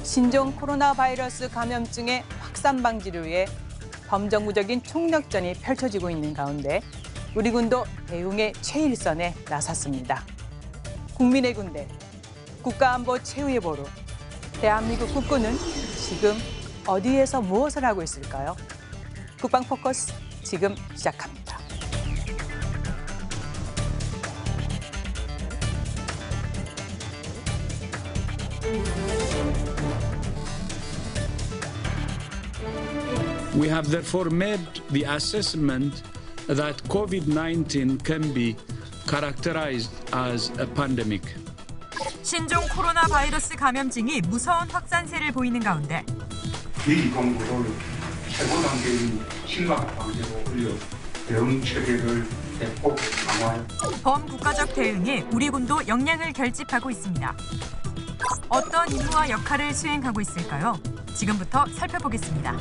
신종 코로나 바이러스 감염증의 확산 방지를 위해 범정부적인 총력전이 펼쳐지고 있는 가운데 우리 군도 대응의 최일선에 나섰습니다. 국민의 군대, 국가안보 최후의 보루. 대한민국 국군은 지금 어디에서 무엇을 하고 있을까요? 국방 포커스 지금 시작합니다. We have therefore made the assessment that COVID-19 can be characterized as a pandemic. 신종 코로나 바이러스 감염증이 무서운 확산세를 보이는 가운데 위기 경보를 최고 단계인 심각 방제로 올려 대응 체계를 대폭 강화해 범국가적 대응에 우리 군도 역량을 결집하고 있습니다. 어떤 임무와 역할을 수행하고 있을까요? 지금부터 살펴보겠습니다.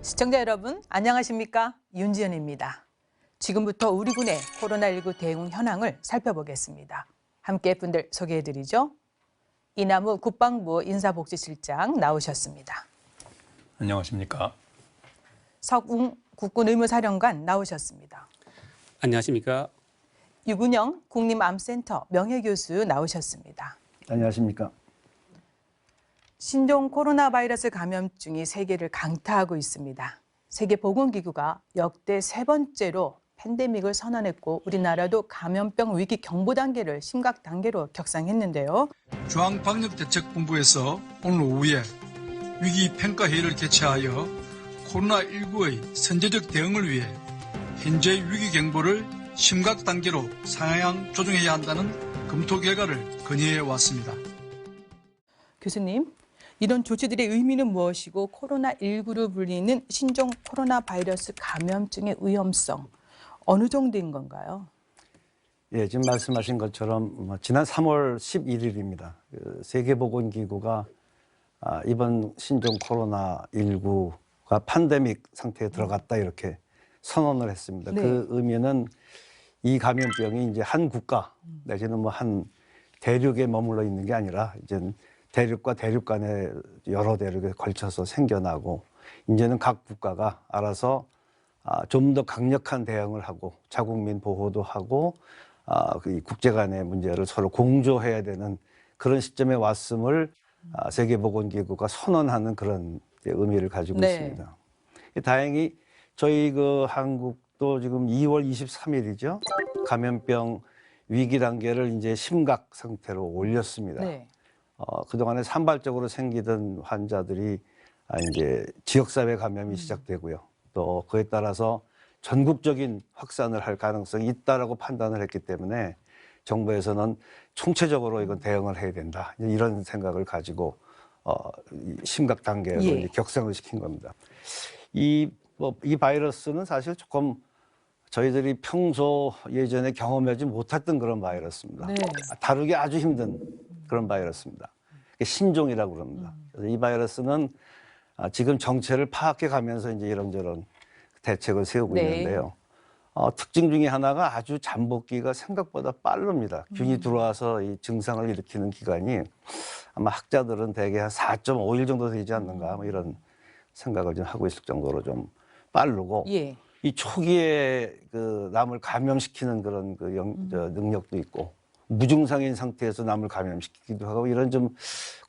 시청자 여러분, 안녕하십니까? 윤지연입니다. 지금부터 우리 군의 코로나19 대응 현황을 살펴보겠습니다. 함께 분들 소개해드리죠. 이남우 국방부 인사복지실장 나오셨습니다. 안녕하십니까? 석웅 국군의무사령관 나오셨습니다. 안녕하십니까? 유근영 국립암센터 명예교수 나오셨습니다. 안녕하십니까? 신종 코로나 바이러스 감염증이 세계를 강타하고 있습니다. 세계보건기구가 역대 세 번째로 팬데믹을 선언했고 우리나라도 감염병 위기 경보 단계를 심각 단계로 격상했는데요. 중앙방역대책본부에서 오늘 오후에 위기평가회의를 개최하여 코로나19의 선제적 대응을 위해 현재 위기 경보를 심각 단계로 상향 조정해야 한다는 검토 결과를 건의해 왔습니다. 교수님, 이런 조치들의 의미는 무엇이고 코로나19로 불리는 신종 코로나 바이러스 감염증의 위험성 어느 정도인 건가요? 예, 지금 말씀하신 것처럼 지난 3월 11일입니다. 세계보건기구가 이번 신종 코로나19가 팬데믹 상태에 들어갔다 이렇게 선언을 했습니다. 네. 그 의미는 이 감염병이 이제 한 국가 내지는 뭐 한 대륙에 머물러 있는 게 아니라 이제 대륙과 대륙 간에 여러 대륙에 걸쳐서 생겨나고 이제는 각 국가가 알아서 좀 더 강력한 대응을 하고 자국민 보호도 하고 이 국제 간의 문제를 서로 공조해야 되는 그런 시점에 왔음을 세계보건기구가 선언하는 그런 의미를 가지고 네. 있습니다. 다행히 저희 그 한국도 지금 2월 23일이죠. 감염병 위기 단계를 이제 심각 상태로 올렸습니다. 네. 그동안에 산발적으로 생기던 환자들이 이제 지역사회 감염이 시작되고요. 또 그에 따라서 전국적인 확산을 할 가능성이 있다라고 판단을 했기 때문에 정부에서는 총체적으로 이건 대응을 해야 된다. 이런 생각을 가지고 심각 단계로 이제 격상을 시킨 겁니다. 이 바이러스는 사실 조금 저희들이 평소 예전에 경험하지 못했던 그런 바이러스입니다. 네. 다루기 아주 힘든 그런 바이러스입니다. 신종이라고 그럽니다. 그래서 이 바이러스는 지금 정체를 파악해 가면서 이제 이런저런 대책을 세우고 있는데요. 특징 중에 하나가 아주 잠복기가 생각보다 빠릅니다. 균이 들어와서 이 증상을 일으키는 기간이 아마 학자들은 대개 한 4.5일 정도 되지 않는가 뭐 이런 생각을 좀 하고 있을 정도로 좀 빠르고 이 초기에 그 남을 감염시키는 그런 그 능력도 있고 무증상인 상태에서 남을 감염시키기도 하고 이런 좀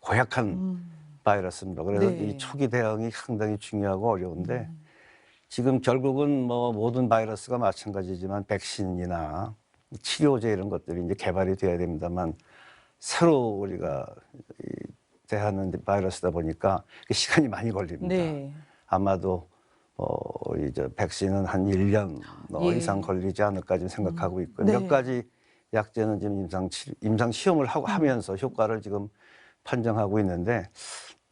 고약한 바이러스입니다. 그래서 이 초기 대응이 상당히 중요하고 어려운데 지금 결국은 뭐 모든 바이러스가 마찬가지지만 백신이나 치료제 이런 것들이 이제 개발이 돼야 됩니다만 새로 우리가 대하는 바이러스다 보니까 시간이 많이 걸립니다. 네. 아마도 이제 백신은 한 1년 이상 걸리지 않을까 지금 생각하고 있고 몇 가지 약제는 지금 임상 시험을 하면서 효과를 지금 판정하고 있는데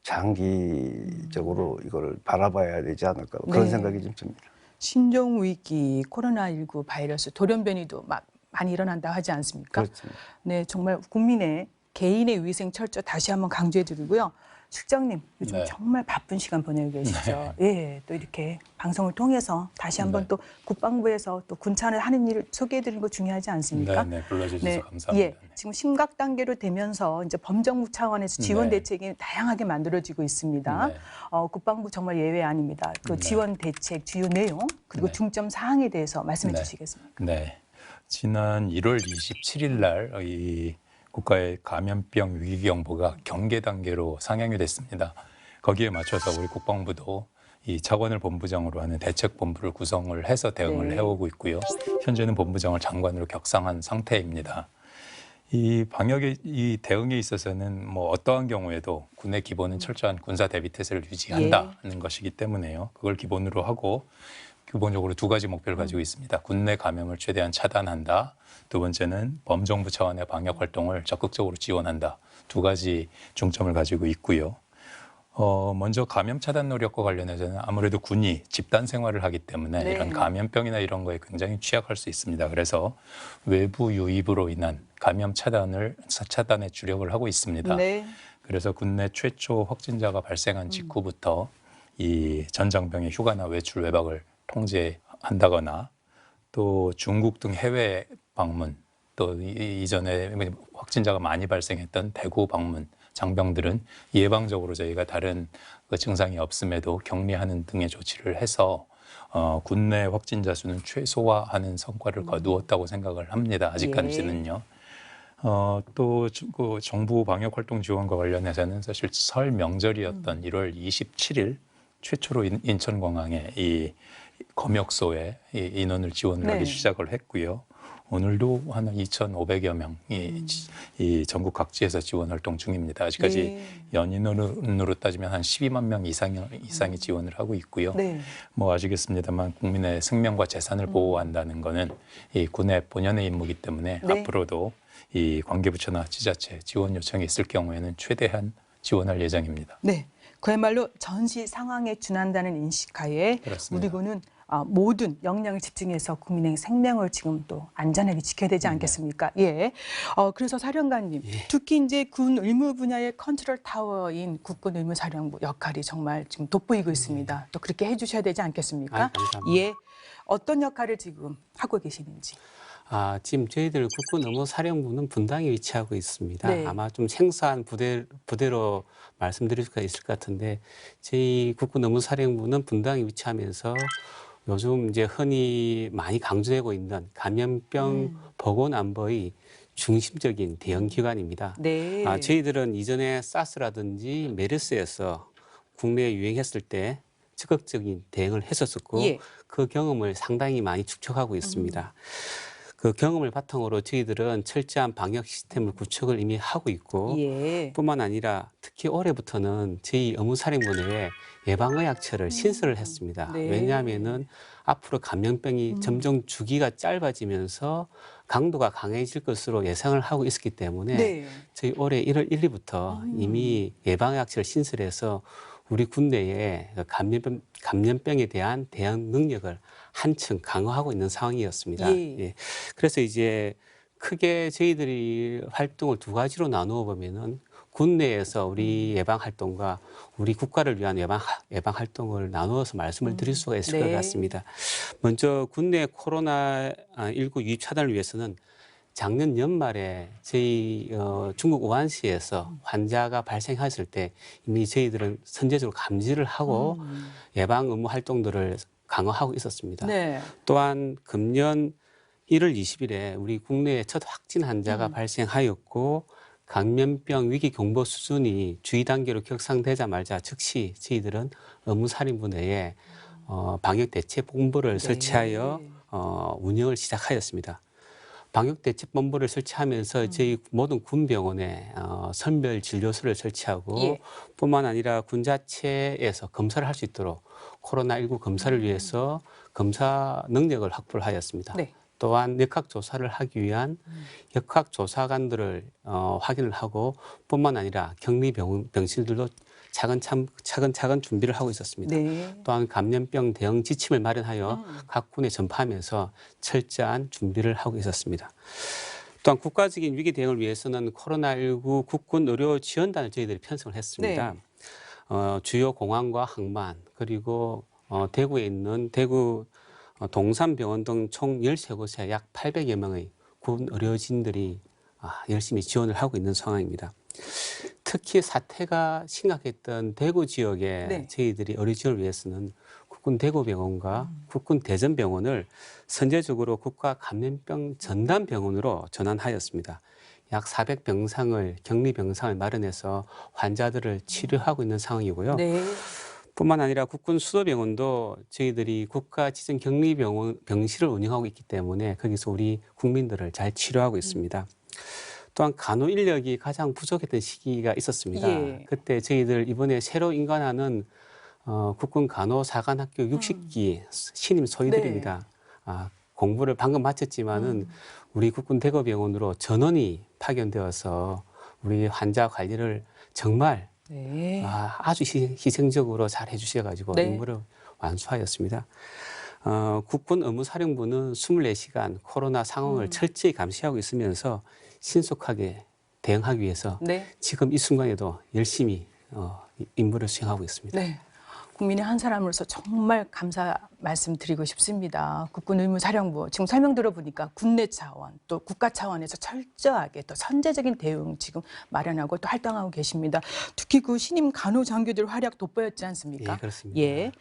장기적으로 이거를 바라봐야 되지 않을까 그런 생각이 좀 듭니다. 신종 위기 코로나19 바이러스 돌연변이도 많이 일어난다 하지 않습니까? 그렇습니다. 네, 정말 국민의 개인의 위생 철저 다시 한번 강조해드리고요. 실장님 요즘 네. 정말 바쁜 시간 보내고 계시죠. 예, 또 이렇게 방송을 통해서 다시 한번 네. 또 국방부에서 또 군차를 하는 일을 소개해드리는 거 중요하지 않습니까? 네, 불러주셔서 네, 감사합니다. 예, 지금 심각 단계로 되면서 이제 범정부 차원에서 지원 네. 대책이 다양하게 만들어지고 있습니다. 네. 국방부 정말 예외 아닙니다. 그 네. 지원 대책 주요 내용 그리고 네. 중점 사항에 대해서 말씀해 네. 주시겠습니까? 네. 지난 1월 27일 날 이 국가의 감염병 위기경보가 경계 단계로 상향이 됐습니다. 거기에 맞춰서 우리 국방부도 이 차관을 본부장으로 하는 대책본부를 구성을 해서 대응을 네. 해오고 있고요. 현재는 본부장을 장관으로 격상한 상태입니다. 이 방역의 이 대응에 있어서는 뭐 어떠한 경우에도 군의 기본은 철저한 군사 대비 태세를 유지한다는 것이기 때문에요. 그걸 기본으로 하고 기본적으로 두 가지 목표를 가지고 있습니다. 군내 감염을 최대한 차단한다. 두 번째는 범정부 차원의 방역 활동을 적극적으로 지원한다. 두 가지 중점을 가지고 있고요. 먼저 감염 차단 노력과 관련해서는 아무래도 군이 집단 생활을 하기 때문에 네. 이런 감염병이나 이런 거에 굉장히 취약할 수 있습니다. 그래서 외부 유입으로 인한 감염 차단에 주력을 하고 있습니다. 네. 그래서 군내 최초 확진자가 발생한 직후부터 이 전장병의 휴가나 외출 외박을 통제한다거나 또 중국 등 해외 방문 또 이전에 확진자가 많이 발생했던 대구 방문 장병들은 예방적으로 저희가 다른 그 증상이 없음에도 격리하는 등의 조치를 해서 군내 확진자 수는 최소화하는 성과를 거두었다고 생각을 합니다. 아직까지는요. 또 그 정부 방역 활동 지원과 관련해서는 사실 설 명절이었던 1월 27일 최초로 인천공항에 이 검역소에 이 인원을 지원을 네. 하기 시작을 했고요. 오늘도 한 2,500여 명이 이 전국 각지에서 지원 활동 중입니다. 아직까지 네. 연인으로 따지면 한 12만 명 이상이 지원을 하고 있고요. 네. 뭐 아시겠습니다만 국민의 생명과 재산을 보호한다는 것은 이 군의 본연의 임무이기 때문에 네. 앞으로도 이 관계부처나 지자체 지원 요청이 있을 경우에는 최대한 지원할 예정입니다. 네. 그야말로 전시 상황에 준한다는 인식하에 그렇습니다. 우리 군은 모든 역량을 집중해서 국민의 생명을 지금 또 안전하게 지켜야 되지 않겠습니까? 예. 그래서 사령관님, 특히 이제 군 의무 분야의 컨트롤 타워인 국군 의무사령부 역할이 정말 지금 돋보이고 있습니다. 또 그렇게 해주셔야 되지 않겠습니까? 감사합니다. 예. 어떤 역할을 지금 하고 계시는지. 지금 저희들 국군 의무사령부는 분당에 위치하고 있습니다. 네. 아마 좀 생소한 부대로 말씀드릴 수가 있을 것 같은데 저희 국군 의무사령부는 분당에 위치하면서 요즘 이제 흔히 많이 강조되고 있는 감염병 보건 안보의 중심적인 대응 기관입니다. 네. 저희들은 이전에 사스라든지 메르스에서 국내에 유행했을 때 적극적인 대응을 했었고 예. 그 경험을 상당히 많이 축적하고 있습니다. 그 경험을 바탕으로 저희들은 철저한 방역 시스템을 구축을 이미 하고 있고 예. 뿐만 아니라 특히 올해부터는 저희 의무사령부 내에 예방의학처를 신설을 했습니다. 네. 왜냐하면은 앞으로 감염병이 점점 주기가 짧아지면서 강도가 강해질 것으로 예상을 하고 있었기 때문에 네. 저희 올해 1월 1일부터 이미 예방의학처를 신설해서 우리 군대에 감염병에 대한 대응 능력을 한층 강화하고 있는 상황이었습니다. 예. 예. 그래서 이제 크게 저희들이 활동을 두 가지로 나누어 보면은 군내에서 우리 예방 활동과 우리 국가를 위한 예방 활동을 나누어서 말씀을 드릴 수가 있을 것 네. 같습니다. 먼저 군내 코로나19 유입 차단을 위해서는 작년 연말에 저희 중국 우한시에서 환자가 발생했을 때 이미 저희들은 선제적으로 감지를 하고 예방 의무 활동들을 강화하고 있었습니다. 네. 또한 금년 1월 20일에 우리 국내에 첫 확진 환자가 발생하였고 감염병 위기 경보 수준이 주의 단계로 격상되자마자 즉시 저희들은 의무사령부 내에 방역 대책 본부를 설치하여 운영을 시작하였습니다. 방역대책본부를 설치하면서 저희 모든 군병원에 선별 진료소를 설치하고 예. 뿐만 아니라 군 자체에서 검사를 할 수 있도록 코로나19 검사를 위해서 검사 능력을 확보를 하였습니다. 네. 또한 역학조사를 하기 위한 역학조사관들을 확인을 하고 뿐만 아니라 격리병실들도 차근차근 준비를 하고 있었습니다. 네. 또한 감염병 대응 지침을 마련하여 각 군에 전파하면서 철저한 준비를 하고 있었습니다. 또한 국가적인 위기 대응을 위해서는 코로나19 국군 의료 지원단을 저희들이 편성을 했습니다. 네. 주요 공항과 항만 그리고 대구에 있는 대구 동산병원 등 총 13곳에 약 800여 명의 군 의료진들이 열심히 지원을 하고 있는 상황입니다. 특히 사태가 심각했던 대구 지역에 네. 저희들이 의료 지원을 위해서는 국군 대구병원과 국군 대전병원을 선제적으로 국가 감염병 전담병원으로 전환하였습니다. 약 400병상을 격리병상을 마련해서 환자들을 치료하고 있는 상황이고요. 네. 뿐만 아니라 국군 수도병원도 저희들이 국가 지정 격리병원 병실을 운영하고 있기 때문에 거기서 우리 국민들을 잘 치료하고 있습니다. 또한 간호 인력이 가장 부족했던 시기가 있었습니다. 예. 그때 저희들 이번에 새로 인관하는 국군 간호사관학교 60기 신임 소위들입니다. 공부를 방금 마쳤지만은 우리 국군 대구병원으로 전원이 파견되어서 우리 환자 관리를 정말 네. 아주 희생적으로 잘 해주셔가지고 네. 임무를 완수하였습니다. 국군 의무사령부는 24시간 코로나 상황을 철저히 감시하고 있으면서 신속하게 대응하기 위해서 네. 지금 이 순간에도 열심히 임무를 수행하고 있습니다. 네. 국민의 한 사람으로서 정말 감사 말씀드리고 싶습니다. 국군 의무사령부 지금 설명 들어보니까 군내 차원 또 국가 차원에서 철저하게 또 선제적인 대응 지금 마련하고 또 활동하고 계십니다. 특히 그 신임 간호장교들 활약 돋보였지 않습니까? 예, 그렇습니다. 예.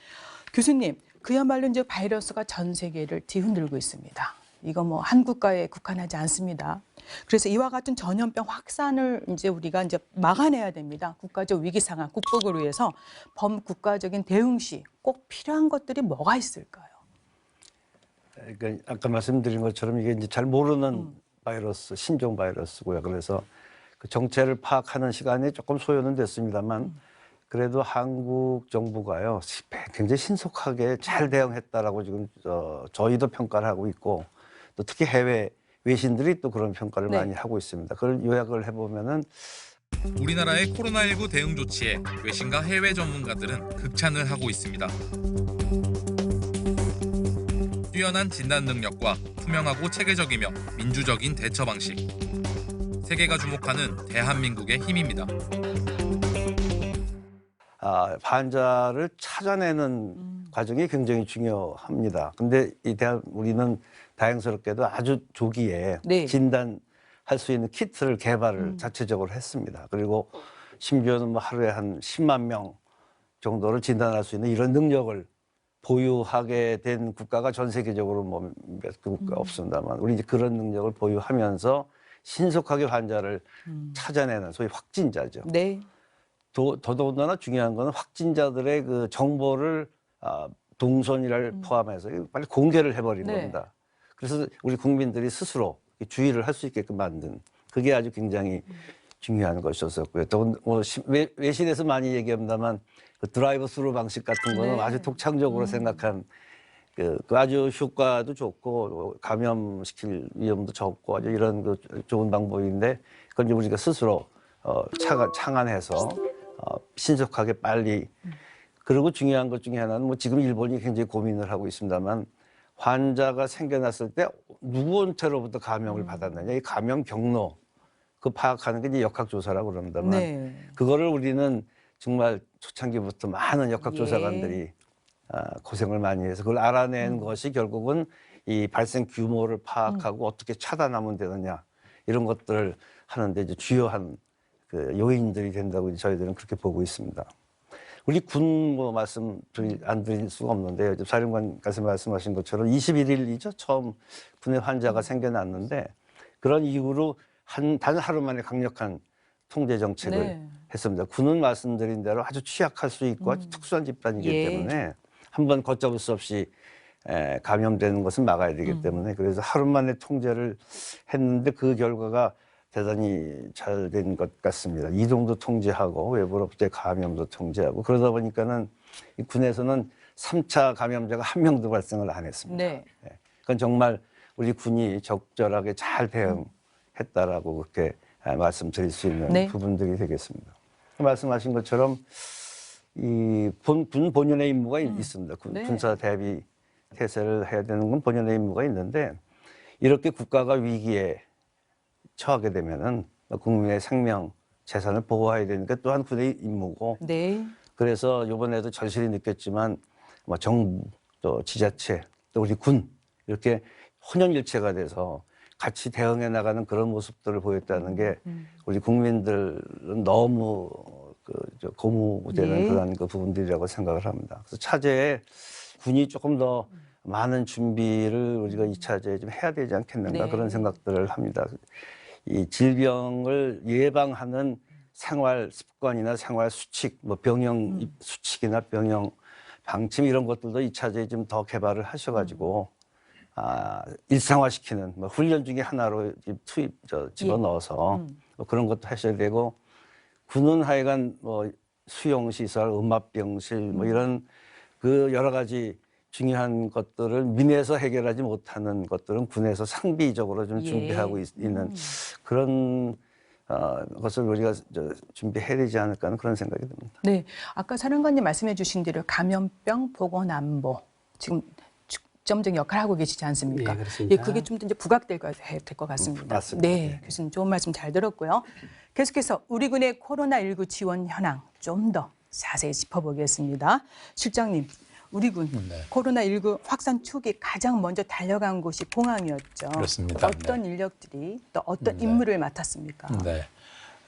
교수님, 그야말로 이제 바이러스가 전 세계를 뒤흔들고 있습니다. 이거 뭐 한 국가에 국한하지 않습니다. 그래서 이와 같은 전염병 확산을 이제 우리가 이제 막아내야 됩니다. 국가적 위기 상황 극복을 위해서 범국가적인 대응 시 꼭 필요한 것들이 뭐가 있을까요? 그러니까 아까 말씀드린 것처럼 이게 이제 잘 모르는 바이러스, 신종 바이러스고요. 그래서 그 정체를 파악하는 시간이 조금 소요는 됐습니다만 그래도 한국 정부가요 굉장히 신속하게 잘 대응했다라고 지금 저희도 평가를 하고 있고 또 특히 해외 외신들이 또 그런 평가를 네. 많이 하고 있습니다. 그걸 요약을 해보면은 우리나라의 코로나19 대응 조치에 외신과 해외 전문가들은 극찬을 하고 있습니다. 뛰어난 진단 능력과 투명하고 체계적이며 민주적인 대처 방식. 세계가 주목하는 대한민국의 힘입니다. 환자를 찾아내는 과정이 굉장히 중요합니다. 근데 우리는 다행스럽게도 아주 조기에 네. 진단할 수 있는 키트를 개발을 자체적으로 했습니다. 그리고 심지어는 뭐 하루에 한 10만 명 정도를 진단할 수 있는 이런 능력을 보유하게 된 국가가 전 세계적으로 뭐 몇 국가 없습니다만 우리 이제 그런 능력을 보유하면서 신속하게 환자를 찾아내는 소위 확진자죠. 네. 더더군다나 중요한 거는 확진자들의 그 정보를 동선이를 포함해서 빨리 공개를 해버린 네. 겁니다. 그래서 우리 국민들이 스스로 주의를 할 수 있게끔 만든 그게 아주 굉장히 중요한 것이었었고요. 또 뭐 외신에서 많이 얘기합니다만 그 드라이브 스루 방식 같은 거는 네. 아주 독창적으로 생각한 그 아주 효과도 좋고 감염시킬 위험도 적고 아주 이런 그 좋은 방법인데 그건 이제 우리가 스스로 창안해서 신속하게 빨리 그리고 중요한 것 중에 하나는 뭐 지금 일본이 굉장히 고민을 하고 있습니다만 환자가 생겨났을 때 누구한테로부터 감염을 받았느냐 이 감염 경로 그 파악하는 게 이제 역학조사라고 그럽니다만 네. 그거를 우리는 정말 초창기부터 많은 역학조사관들이 고생을 많이 해서 그걸 알아낸 것이 결국은 이 발생 규모를 파악하고 어떻게 차단하면 되느냐 이런 것들을 하는데 이제 주요한 그 요인들이 된다고 저희들은 그렇게 보고 있습니다. 우리 군 뭐 말씀 안 드릴 수가 없는데요. 사령관께서 말씀하신 것처럼 21일이죠. 처음 군에 환자가 생겨났는데 그런 이후로 단 하루 만에 강력한 통제 정책을 네. 했습니다. 군은 말씀드린 대로 아주 취약할 수 있고 아주 특수한 집단이기 예. 때문에 한번 걷잡을 수 없이 감염되는 것은 막아야 되기 때문에 그래서 하루 만에 통제를 했는데 그 결과가 대단히 잘 된 것 같습니다. 이동도 통제하고 외부로부터의 감염도 통제하고 그러다 보니까는 이 군에서는 3차 감염자가 한 명도 발생을 안 했습니다. 네. 그건 정말 우리 군이 적절하게 잘 대응했다라고 그렇게 말씀드릴 수 있는 네. 부분들이 되겠습니다. 말씀하신 것처럼 이 군 본연의 임무가 있습니다. 네. 군사 대비 태세를 해야 되는 건 본연의 임무가 있는데 이렇게 국가가 위기에 처하게 되면은 국민의 생명, 재산을 보호해야 되는 게 또한 군의 임무고 네. 그래서 이번에도 절실히 느꼈지만 뭐 정부 또 지자체 또 우리 군 이렇게 혼연일체가 돼서 같이 대응해 나가는 그런 모습들을 보였다는 게 우리 국민들은 너무 고무되는 예. 그런 그 부분들이라고 생각을 합니다. 그래서 차제에 군이 조금 더 많은 준비를 우리가 이 차제에 좀 해야 되지 않겠는가 네. 그런 생각들을 합니다. 이 질병을 예방하는 생활 습관이나 생활 수칙, 뭐 병영 수칙이나 병영 방침 이런 것들도 이 차제에 좀 더 개발을 하셔가지고 일상화시키는 뭐 훈련 중에 하나로 집어넣어서 뭐 그런 것도 하셔야 되고 군은 하여간 뭐 수용시설, 음압병실 뭐 이런 그 여러 가지 중요한 것들을 민에서 해결하지 못하는 것들은 군에서 상비적으로 좀 예. 준비하고 있는 그런 것을 우리가 준비해야 되지 않을까 하는 그런 생각이 듭니다. 네, 아까 사령관님 말씀해 주신 대로 감염병 보건안보 지금 중점적 역할을 하고 계시지 않습니까? 예, 그렇습니다. 예, 그게 좀 더 이제 부각될 것 같습니다. 맞습니다. 네, 교수님 좋은 말씀 잘 들었고요. 계속해서 우리 군의 코로나19 지원 현황 좀 더 자세히 짚어보겠습니다. 실장님, 우리 군 네. 코로나19 확산 초기 가장 먼저 달려간 곳이 공항이었죠. 그렇습니다. 어떤 인력들이 또 어떤 네. 임무를 맡았습니까? 네.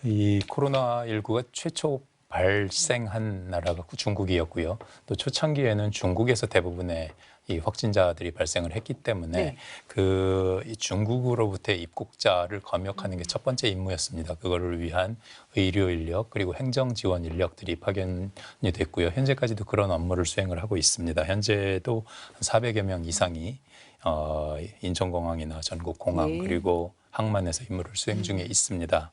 이 코로나19가 최초 발생한 나라가 중국이었고요. 또 초창기에는 중국에서 대부분의 이 확진자들이 발생을 했기 때문에 네. 이 중국으로부터의 입국자를 검역하는 게 첫 번째 임무였습니다. 그거를 위한 의료 인력 그리고 행정 지원 인력들이 파견이 됐고요. 현재까지도 그런 업무를 수행을 하고 있습니다. 현재도 400여 명 이상이 인천공항이나 전국공항 네. 그리고 항만에서 임무를 수행 중에 있습니다.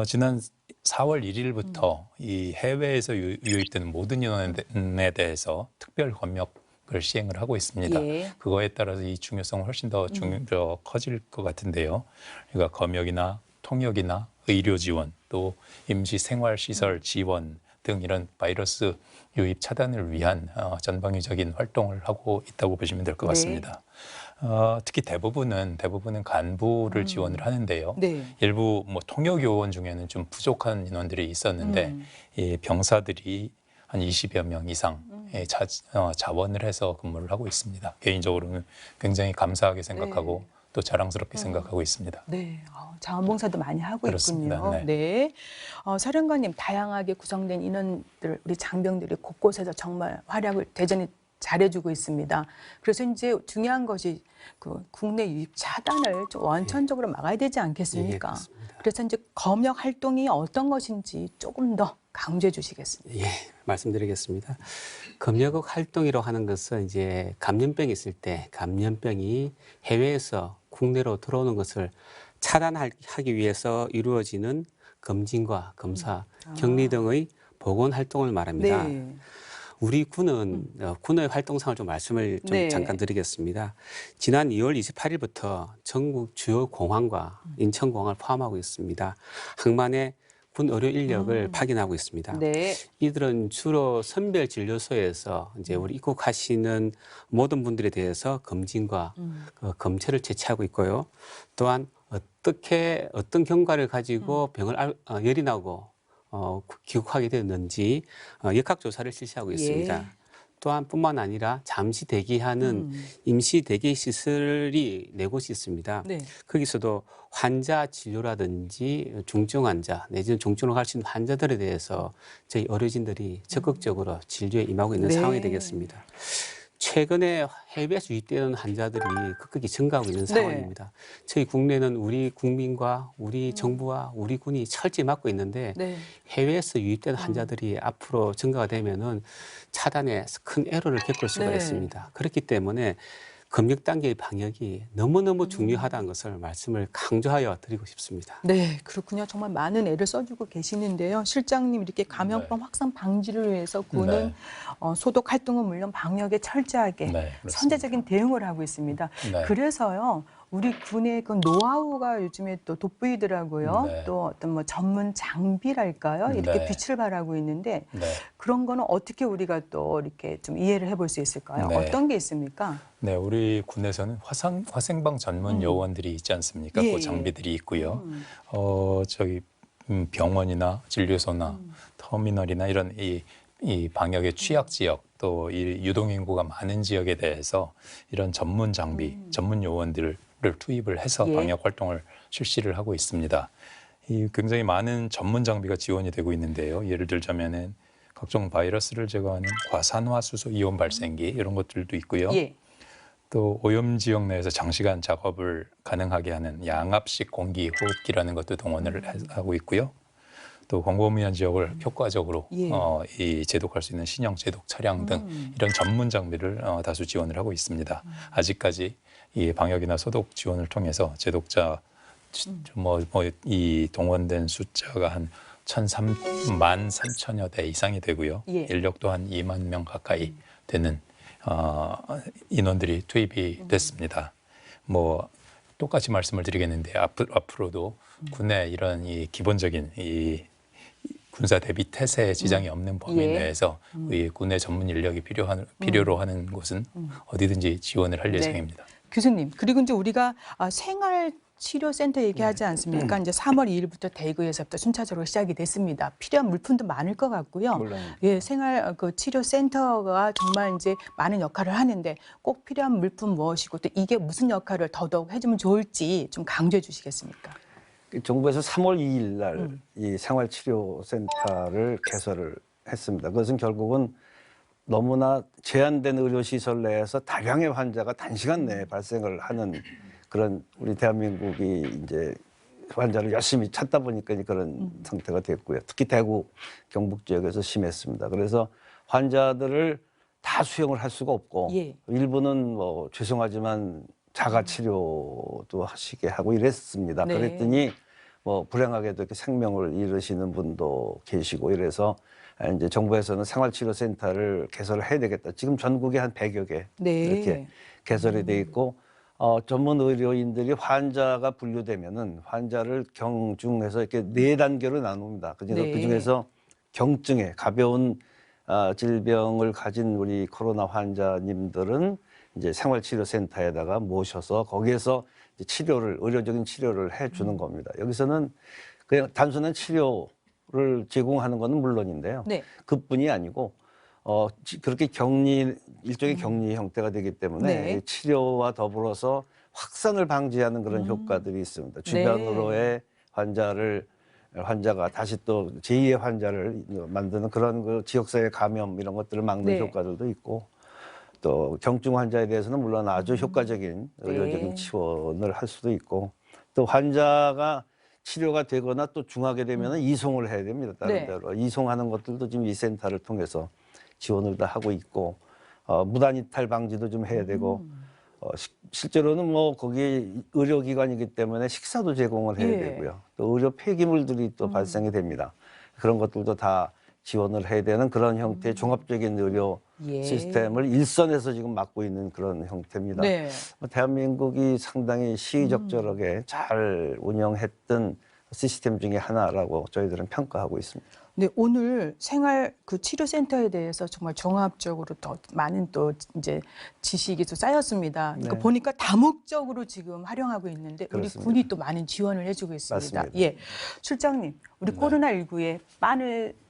지난 4월 1일부터 이 해외에서 유입되는 모든 인원에 대해서 특별 검역을 시행을 하고 있습니다. 예. 그거에 따라서 이 중요성은 훨씬 더 커질 것 같은데요. 그러니까 검역이나 통역이나 의료 지원 또 임시 생활시설 지원 등 이런 바이러스 유입 차단을 위한 전방위적인 활동을 하고 있다고 보시면 될 것 같습니다. 특히 대부분은 간부를 지원을 하는데요. 네. 일부 뭐 통역 요원 중에는 좀 부족한 인원들이 있었는데 이 병사들이 한 20여 명 이상의 자원을 해서 근무를 하고 있습니다. 개인적으로는 굉장히 감사하게 생각하고 또 자랑스럽게 생각하고 있습니다. 네, 자원봉사도 많이 하고 그렇습니다. 있군요. 네, 사령관님 다양하게 구성된 인원들 우리 장병들이 곳곳에서 정말 활약을 대단히 잘해주고 있습니다. 그래서 이제 중요한 것이 그 국내 유입 차단을 좀 원천적으로 막아야 되지 않겠습니까? 그렇습니다. 그래서 이제 검역 활동이 어떤 것인지 조금 더 강조해 주시겠습니다. 예, 말씀드리겠습니다. 검역 활동이라고 하는 것은 이제 감염병이 있을 때 감염병이 해외에서 국내로 들어오는 것을 차단하기 위해서 이루어지는 검진과 검사, 격리 등의 보건 활동을 말합니다. 네. 우리 군은 군의 활동상을 좀 말씀을 좀 네. 잠깐 드리겠습니다. 지난 2월 28일부터 전국 주요 공항과 인천공항을 포함하고 있습니다. 항만에 군 의료 인력을 파견하고 있습니다. 네. 이들은 주로 선별 진료소에서 이제 우리 입국하시는 모든 분들에 대해서 검진과 검체를 채취하고 있고요. 또한 어떤 경과를 가지고 병을 열이 나고 귀국하게 되었는지 역학조사를 실시하고 있습니다. 예. 또한 뿐만 아니라 잠시 대기하는 임시 대기 시설이 4곳이 있습니다. 네. 거기서도 환자 진료라든지 중증 환자 내지는 중증으로 갈 수 있는 환자들에 대해서 저희 의료진들이 적극적으로 진료에 임하고 있는 네. 상황이 되겠습니다. 최근에 해외에서 유입되는 환자들이 급격히 증가하고 있는 상황입니다. 저희 국내는 우리 국민과 우리 정부와 우리 군이 철저히 막고 있는데 네. 해외에서 유입된 환자들이 앞으로 증가가 되면은 차단에 큰 에러를 겪을 수가 네. 있습니다. 그렇기 때문에 검역 단계의 방역이 너무너무 중요하다는 것을 말씀을 강조하여 드리고 싶습니다. 네, 그렇군요. 정말 많은 애를 써주고 계시는데요. 실장님 이렇게 감염병 확산 방지를 위해서 군은 소독 활동은 물론 방역에 철저하게 선제적인 대응을 하고 있습니다. 네. 그래서요. 우리 군의 그 노하우가 요즘에 또 돋보이더라고요. 네. 또 어떤 뭐 전문 장비랄까요? 이렇게 네. 빛을 발하고 있는데 네. 그런 거는 어떻게 우리가 또 이렇게 좀 이해를 해볼 수 있을까요? 네. 어떤 게 있습니까? 네, 우리 군에서는 화생방 전문 요원들이 있지 않습니까? 예, 그 장비들이 있고요. 저기 병원이나 진료소나 터미널이나 이런 이 이 방역의 취약 지역 또 이 유동 인구가 많은 지역에 대해서 이런 전문 장비, 전문 요원들을 투입을 해서 예. 방역 활동을 실시를 하고 있습니다. 이 굉장히 많은 전문 장비가 지원이 되고 있는데요. 예를 들자면은 각종 바이러스를 제거하는 과산화수소 이온 발생기 이런 것들도 있고요. 예. 또 오염 지역 내에서 장시간 작업을 가능하게 하는 양압식 공기 호흡기라는 것도 동원을 하고 있고요. 또 광범위한 지역을 효과적으로 예. 이 제독할 수 있는 신형 제독 차량 등 이런 전문 장비를 다수 지원을 하고 있습니다. 아직까지 이 방역이나 소독 지원을 통해서 제독자 이 동원된 숫자가 한 13,000여 대 이상이 되고요. 예. 인력도 한 2만 명 가까이 되는 인원들이 투입이 됐습니다. 뭐 똑같이 말씀을 드리겠는데 앞으로도 군의 이런 이 기본적인 이 군사 대비 태세에 지장이 없는 범위 예. 내에서 이 군의 전문 인력이 필요로 하는 곳은 어디든지 지원을 할 예정입니다. 교수님, 그리고 이제 우리가 생활치료센터 얘기하지 않습니까? 이제 3월 2일부터 대구에서부터 순차적으로 시작이 됐습니다. 필요한 물품도 많을 것 같고요. 물론. 예, 생활 치료센터가 정말 이제 많은 역할을 하는데 꼭 필요한 물품 무엇이고 또 이게 무슨 역할을 더더욱 해주면 좋을지 좀 강조해 주시겠습니까? 정부에서 3월 2일 날 이 생활치료센터를 개설을 했습니다. 그것은 결국은 너무나 제한된 의료시설 내에서 다량의 환자가 단시간 내에 발생을 하는 그런 우리 대한민국이 이제 환자를 열심히 찾다 보니까 그런 상태가 됐고요. 특히 대구, 경북 지역에서 심했습니다. 그래서 환자들을 다 수용을 할 수가 없고 예. 일부는 뭐 죄송하지만 자가치료도 하시게 하고 이랬습니다. 네. 그랬더니 뭐 불행하게도 이렇게 생명을 잃으시는 분도 계시고 이래서 이제 정부에서는 생활치료센터를 개설을 해야 되겠다. 지금 전국에 한 100여 개 네. 이렇게 개설이 돼 있고 전문 의료인들이 환자가 분류되면은 환자를 경중해서 이렇게 4단계로 나눕니다. 네. 그중에서 경증에 가벼운 질병을 가진 우리 코로나 환자님들은 이제 생활치료센터에다가 모셔서 거기에서 이제 의료적인 치료를 해주는 겁니다. 여기서는 그냥 단순한 치료를 제공하는 것은 물론인데요. 네. 그뿐이 아니고 그렇게 일종의 격리 형태가 되기 때문에 네. 치료와 더불어서 확산을 방지하는 그런 효과들이 있습니다. 주변으로의 환자가 다시 또 제2의 환자를 만드는 그런 그 지역사회 감염 이런 것들을 막는 네. 효과들도 있고 또 경증 환자에 대해서는 물론 아주 효과적인 의료적인 지원을 할 수도 있고 또 환자가 치료가 되거나 또 중하게 되면 이송을 해야 됩니다. 다른 네. 데로. 이송하는 것들도 지금 이 센터를 통해서 지원을 다 하고 있고 무단 이탈 방지도 좀 해야 되고 실제로는 뭐 거기 의료기관이기 때문에 식사도 제공을 해야 예. 되고요. 또 의료 폐기물들이 또 발생이 됩니다. 그런 것들도 다 지원을 해야 되는 그런 형태의 종합적인 의료 예. 시스템을 일선에서 지금 맡고 있는 그런 형태입니다. 네. 대한민국이 상당히 시의적절하게 잘 운영했던 시스템 중에 하나라고 저희들은 평가하고 있습니다. 네, 오늘 치료센터에 대해서 정말 종합적으로 더 많은 또 이제 지식이 또 쌓였습니다. 그러니까 네. 보니까 다목적으로 지금 활용하고 있는데 그렇습니다. 우리 군이 또 많은 지원을 해주고 있습니다. 맞습니다. 예, 출장님, 우리 코로나19에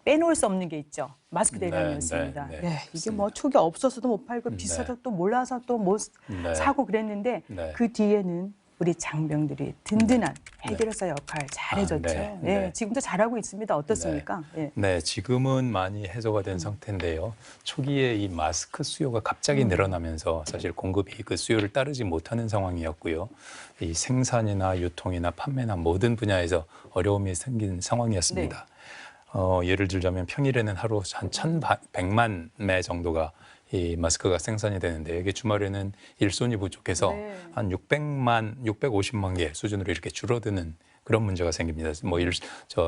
빼놓을 수 없는 게 있죠. 마스크 대란이었습니다. 네, 네, 네, 이게 맞습니다. 뭐 초기 없어서도 못 팔고 네. 비싸서 또 몰라서 또 못 네. 사고 그랬는데 네. 그 뒤에는 우리 장병들이 든든한 해결사 역할 잘해줬죠. 네, 예, 네. 지금도 잘하고 있습니다. 어떻습니까? 예. 네, 지금은 많이 해소가 된 상태인데요. 초기에 이 마스크 수요가 갑자기 늘어나면서 사실 공급이 그 수요를 따르지 못하는 상황이었고요. 이 생산이나 유통이나 판매나 모든 분야에서 어려움이 생긴 상황이었습니다. 예를 들자면 평일에는 하루 한 1,100만 매 정도가 이 마스크가 생산이 되는데 이게 주말에는 일손이 부족해서 네. 한 650만 개 수준으로 이렇게 줄어드는 그런 문제가 생깁니다. 뭐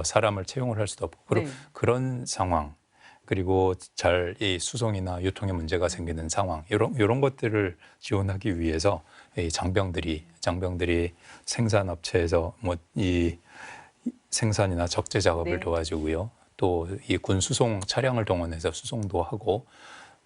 사람을 채용을 할 수도 없고 네. 그런 상황. 그리고 이 수송이나 유통에 문제가 생기는 상황 이런 것들을 지원하기 위해서 이 장병들이 생산업체에서 뭐 이 생산이나 적재 작업을 네. 도와주고요. 또 이 군 수송 차량을 동원해서 수송도 하고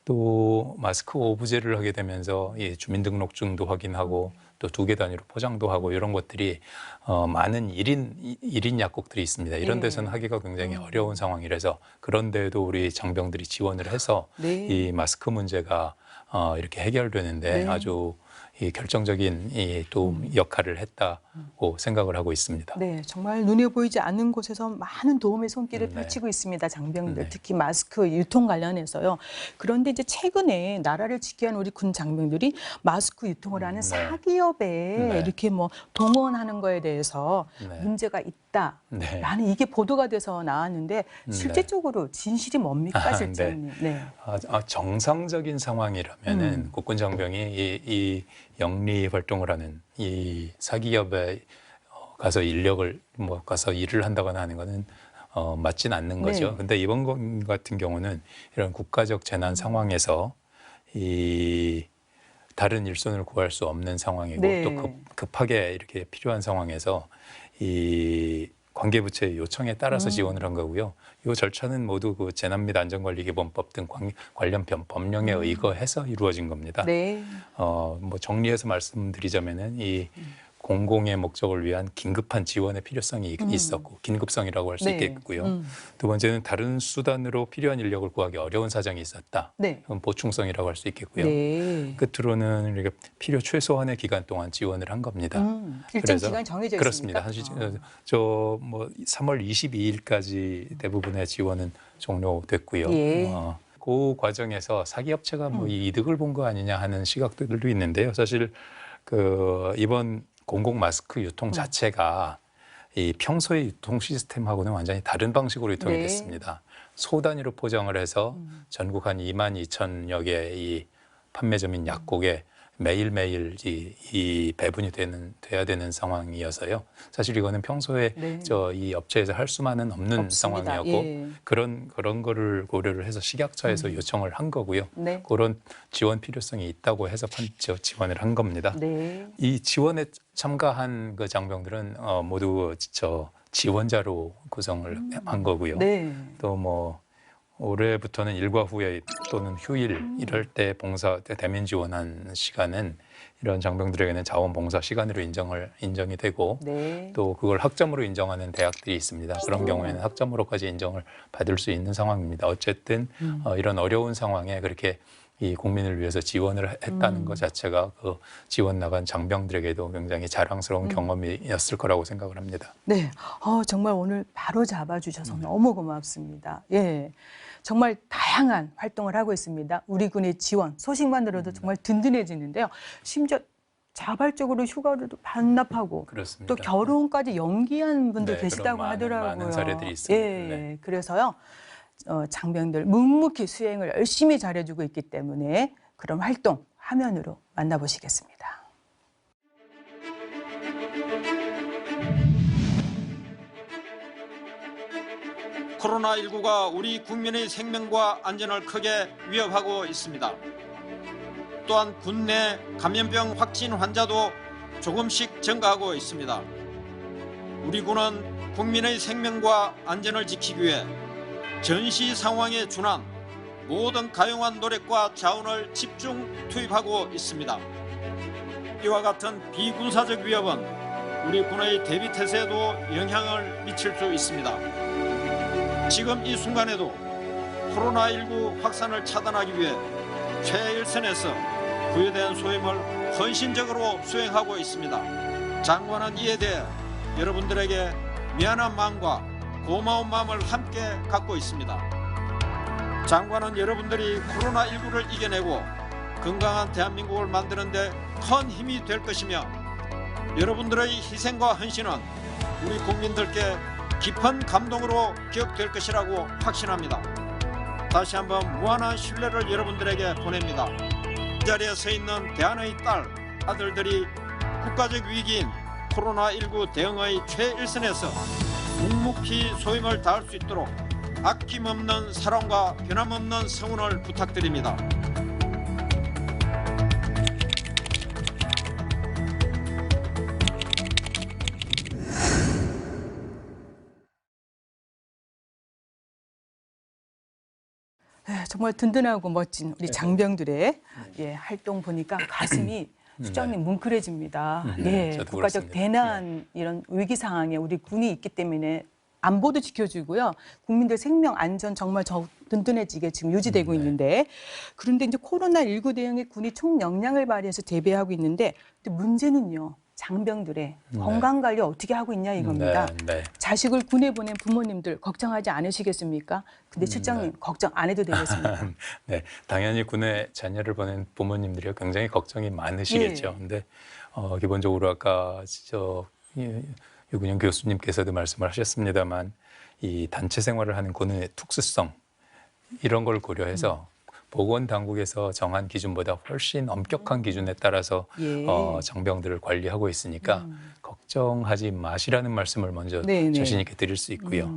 또 마스크 오브제를 하게 되면서 이 주민등록증도 확인하고 또 2개 단위로 포장도 하고 이런 것들이 많은 1인 약국들이 있습니다. 이런 데서는 하기가 굉장히 어려운 상황이라서 그런 데에도 우리 장병들이 지원을 해서 이 마스크 문제가 이렇게 해결되는데 아주 이 결정적인 또 역할을 했다고 생각을 하고 있습니다. 네, 정말 눈에 보이지 않는 곳에서 많은 도움의 손길을 펼치고 있습니다. 장병들, 특히 마스크 유통 관련해서요. 그런데 이제 최근에 나라를 지키는 우리 군 장병들이 마스크 유통을 하는 사기업에 이렇게 뭐 동원하는 거에 대해서 문제가 있다라는 이게 보도가 돼서 나왔는데 실제적으로 진실이 뭡니까, 실장님? 정상적인 상황이라면은 국군 장병이 이 영리 활동을 하는 이 사기업에 가서 인력을 가서 일을 한다거나 하는 거는 맞진 않는 거죠. 근데 이번 것 같은 경우는 이런 국가적 재난 상황에서 이 다른 일손을 구할 수 없는 상황이고 또 급하게 이렇게 필요한 상황에서 이 관계부처의 요청에 따라서 지원을 한 거고요. 이 절차는 모두 그 재난 및 안전관리기본법 등 관련 법령에 의거해서 이루어진 겁니다. 뭐 정리해서 말씀드리자면은 이 공공의 목적을 위한 긴급한 지원의 필요성이 있었고 긴급성이라고 할 수 있겠고요. 두 번째는 다른 수단으로 필요한 인력을 구하기 어려운 사정이 있었다. 그건 보충성이라고 할 수 있겠고요. 끝으로는 이렇게 필요 최소한의 기간 동안 지원을 한 겁니다. 일정 기간 정해져 그렇습니다. 있습니까? 저 뭐 3월 22일까지 대부분의 지원은 종료됐고요. 그 과정에서 사기업체가 뭐 이득을 본 거 아니냐 하는 시각들도 있는데요. 사실 그 이번 공공 마스크 유통 자체가 이 평소의 유통 시스템하고는 완전히 다른 방식으로 유통이 됐습니다. 소 단위로 포장을 해서 전국 한 22,000여 개의 이 판매점인 약국에 매일매일 이 배분이 돼야 되는 상황이어서요. 사실 이거는 평소에 이 업체에서 할 수만은 없는 상황이었고 그런 거를 고려를 해서 식약처에서 요청을 한 거고요. 그런 지원 필요성이 있다고 해서 지원을 한 겁니다. 이 지원에 참가한 그 장병들은 모두 지원자로 구성을 한 거고요. 또 뭐 올해부터는 일과 후에 또는 휴일 이럴 때 대면 지원한 시간은 이런 장병들에게는 자원봉사 시간으로 인정이 되고 또 그걸 학점으로 인정하는 대학들이 있습니다. 그런 경우에는 학점으로까지 인정을 받을 수 있는 상황입니다. 어쨌든 이런 어려운 상황에 그렇게 이 국민을 위해서 지원을 했다는 것 자체가 그 지원 나간 장병들에게도 굉장히 자랑스러운 경험이었을 거라고 생각을 합니다. 정말 오늘 바로 잡아주셔서 너무 고맙습니다. 정말 다양한 활동을 하고 있습니다. 우리 군의 지원, 소식만 들어도 정말 든든해지는데요. 심지어 자발적으로 휴가를 반납하고 또 결혼까지 연기한 분도 계시다고 하더라고요. 많은 사례들이 있습니다. 그래서요. 장병들 묵묵히 수행을 열심히 잘해주고 있기 때문에 그런 활동 화면으로 만나보시겠습니다. 코로나19가 우리 국민의 생명과 안전을 크게 위협하고 있습니다. 또한 국내 감염병 확진 환자도 조금씩 증가하고 있습니다. 우리 군은 국민의 생명과 안전을 지키기 위해 전시 상황에 준한 모든 가용한 노력과 자원을 집중 투입하고 있습니다. 이와 같은 비군사적 위협은 우리 군의 대비 태세에도 영향을 미칠 수 있습니다. 지금 이 순간에도 코로나19 확산을 차단하기 위해 최일선에서 부여된 소임을 헌신적으로 수행하고 있습니다. 장관은 이에 대해 여러분들에게 미안한 마음과 고마운 마음을 함께 갖고 있습니다. 장관은 여러분들이 코로나19를 이겨내고 건강한 대한민국을 만드는 데 큰 힘이 될 것이며 여러분들의 희생과 헌신은 우리 국민들께 깊은 감동으로 기억될 것이라고 확신합니다. 다시 한번 무한한 신뢰를 여러분들에게 보냅니다. 이 자리에 서 있는 대한의 딸, 아들들이 국가적 위기인 코로나19 대응의 최일선에서 묵묵히 소임을 다할 수 있도록 아낌없는 사랑과 변함없는 성원을 부탁드립니다. 정말 든든하고 멋진 우리 장병들의 활동 보니까 가슴이 수장님 뭉클해집니다. 네, 예, 저도 국가적 그렇습니다. 대난 이런 위기 상황에 우리 군이 있기 때문에 안보도 지켜주고요. 국민들 생명 안전 정말 든든해지게 지금 유지되고 있는데 그런데 이제 코로나19 대응에 군이 총역량을 발휘해서 대비하고 있는데 또 문제는요. 장병들의 건강 관리 어떻게 하고 있냐 이겁니다. 자식을 군에 보낸 부모님들 걱정하지 않으시겠습니까? 근데 실장님 걱정 안 해도 되겠습니까? 네, 당연히 군에 자녀를 보낸 부모님들이 굉장히 걱정이 많으시겠죠. 근데 기본적으로 아까 유근영 교수님께서도 말씀을 하셨습니다만 이 단체 생활을 하는 군의 특수성 이런 걸 고려해서 보건당국에서 정한 기준보다 훨씬 엄격한 기준에 따라서 장병들을 관리하고 있으니까 걱정하지 마시라는 말씀을 먼저 자신 있게 드릴 수 있고요.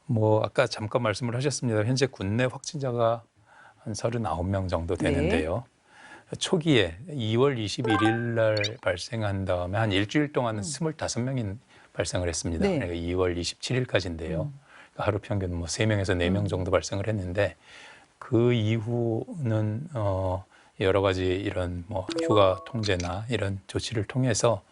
뭐 아까 잠깐 말씀을 하셨습니다. 현재 군내 확진자가 한 39명 정도 되는데요. 초기에 2월 21일 날 발생한 다음에 한 일주일 동안은 25명이 발생을 했습니다. 그러니까 2월 27일까지인데요. 하루 평균 뭐 3명에서 4명 정도 발생을 했는데 그 이후는 여러 가지 이런 뭐 휴가 통제나 이런 조치를 통해서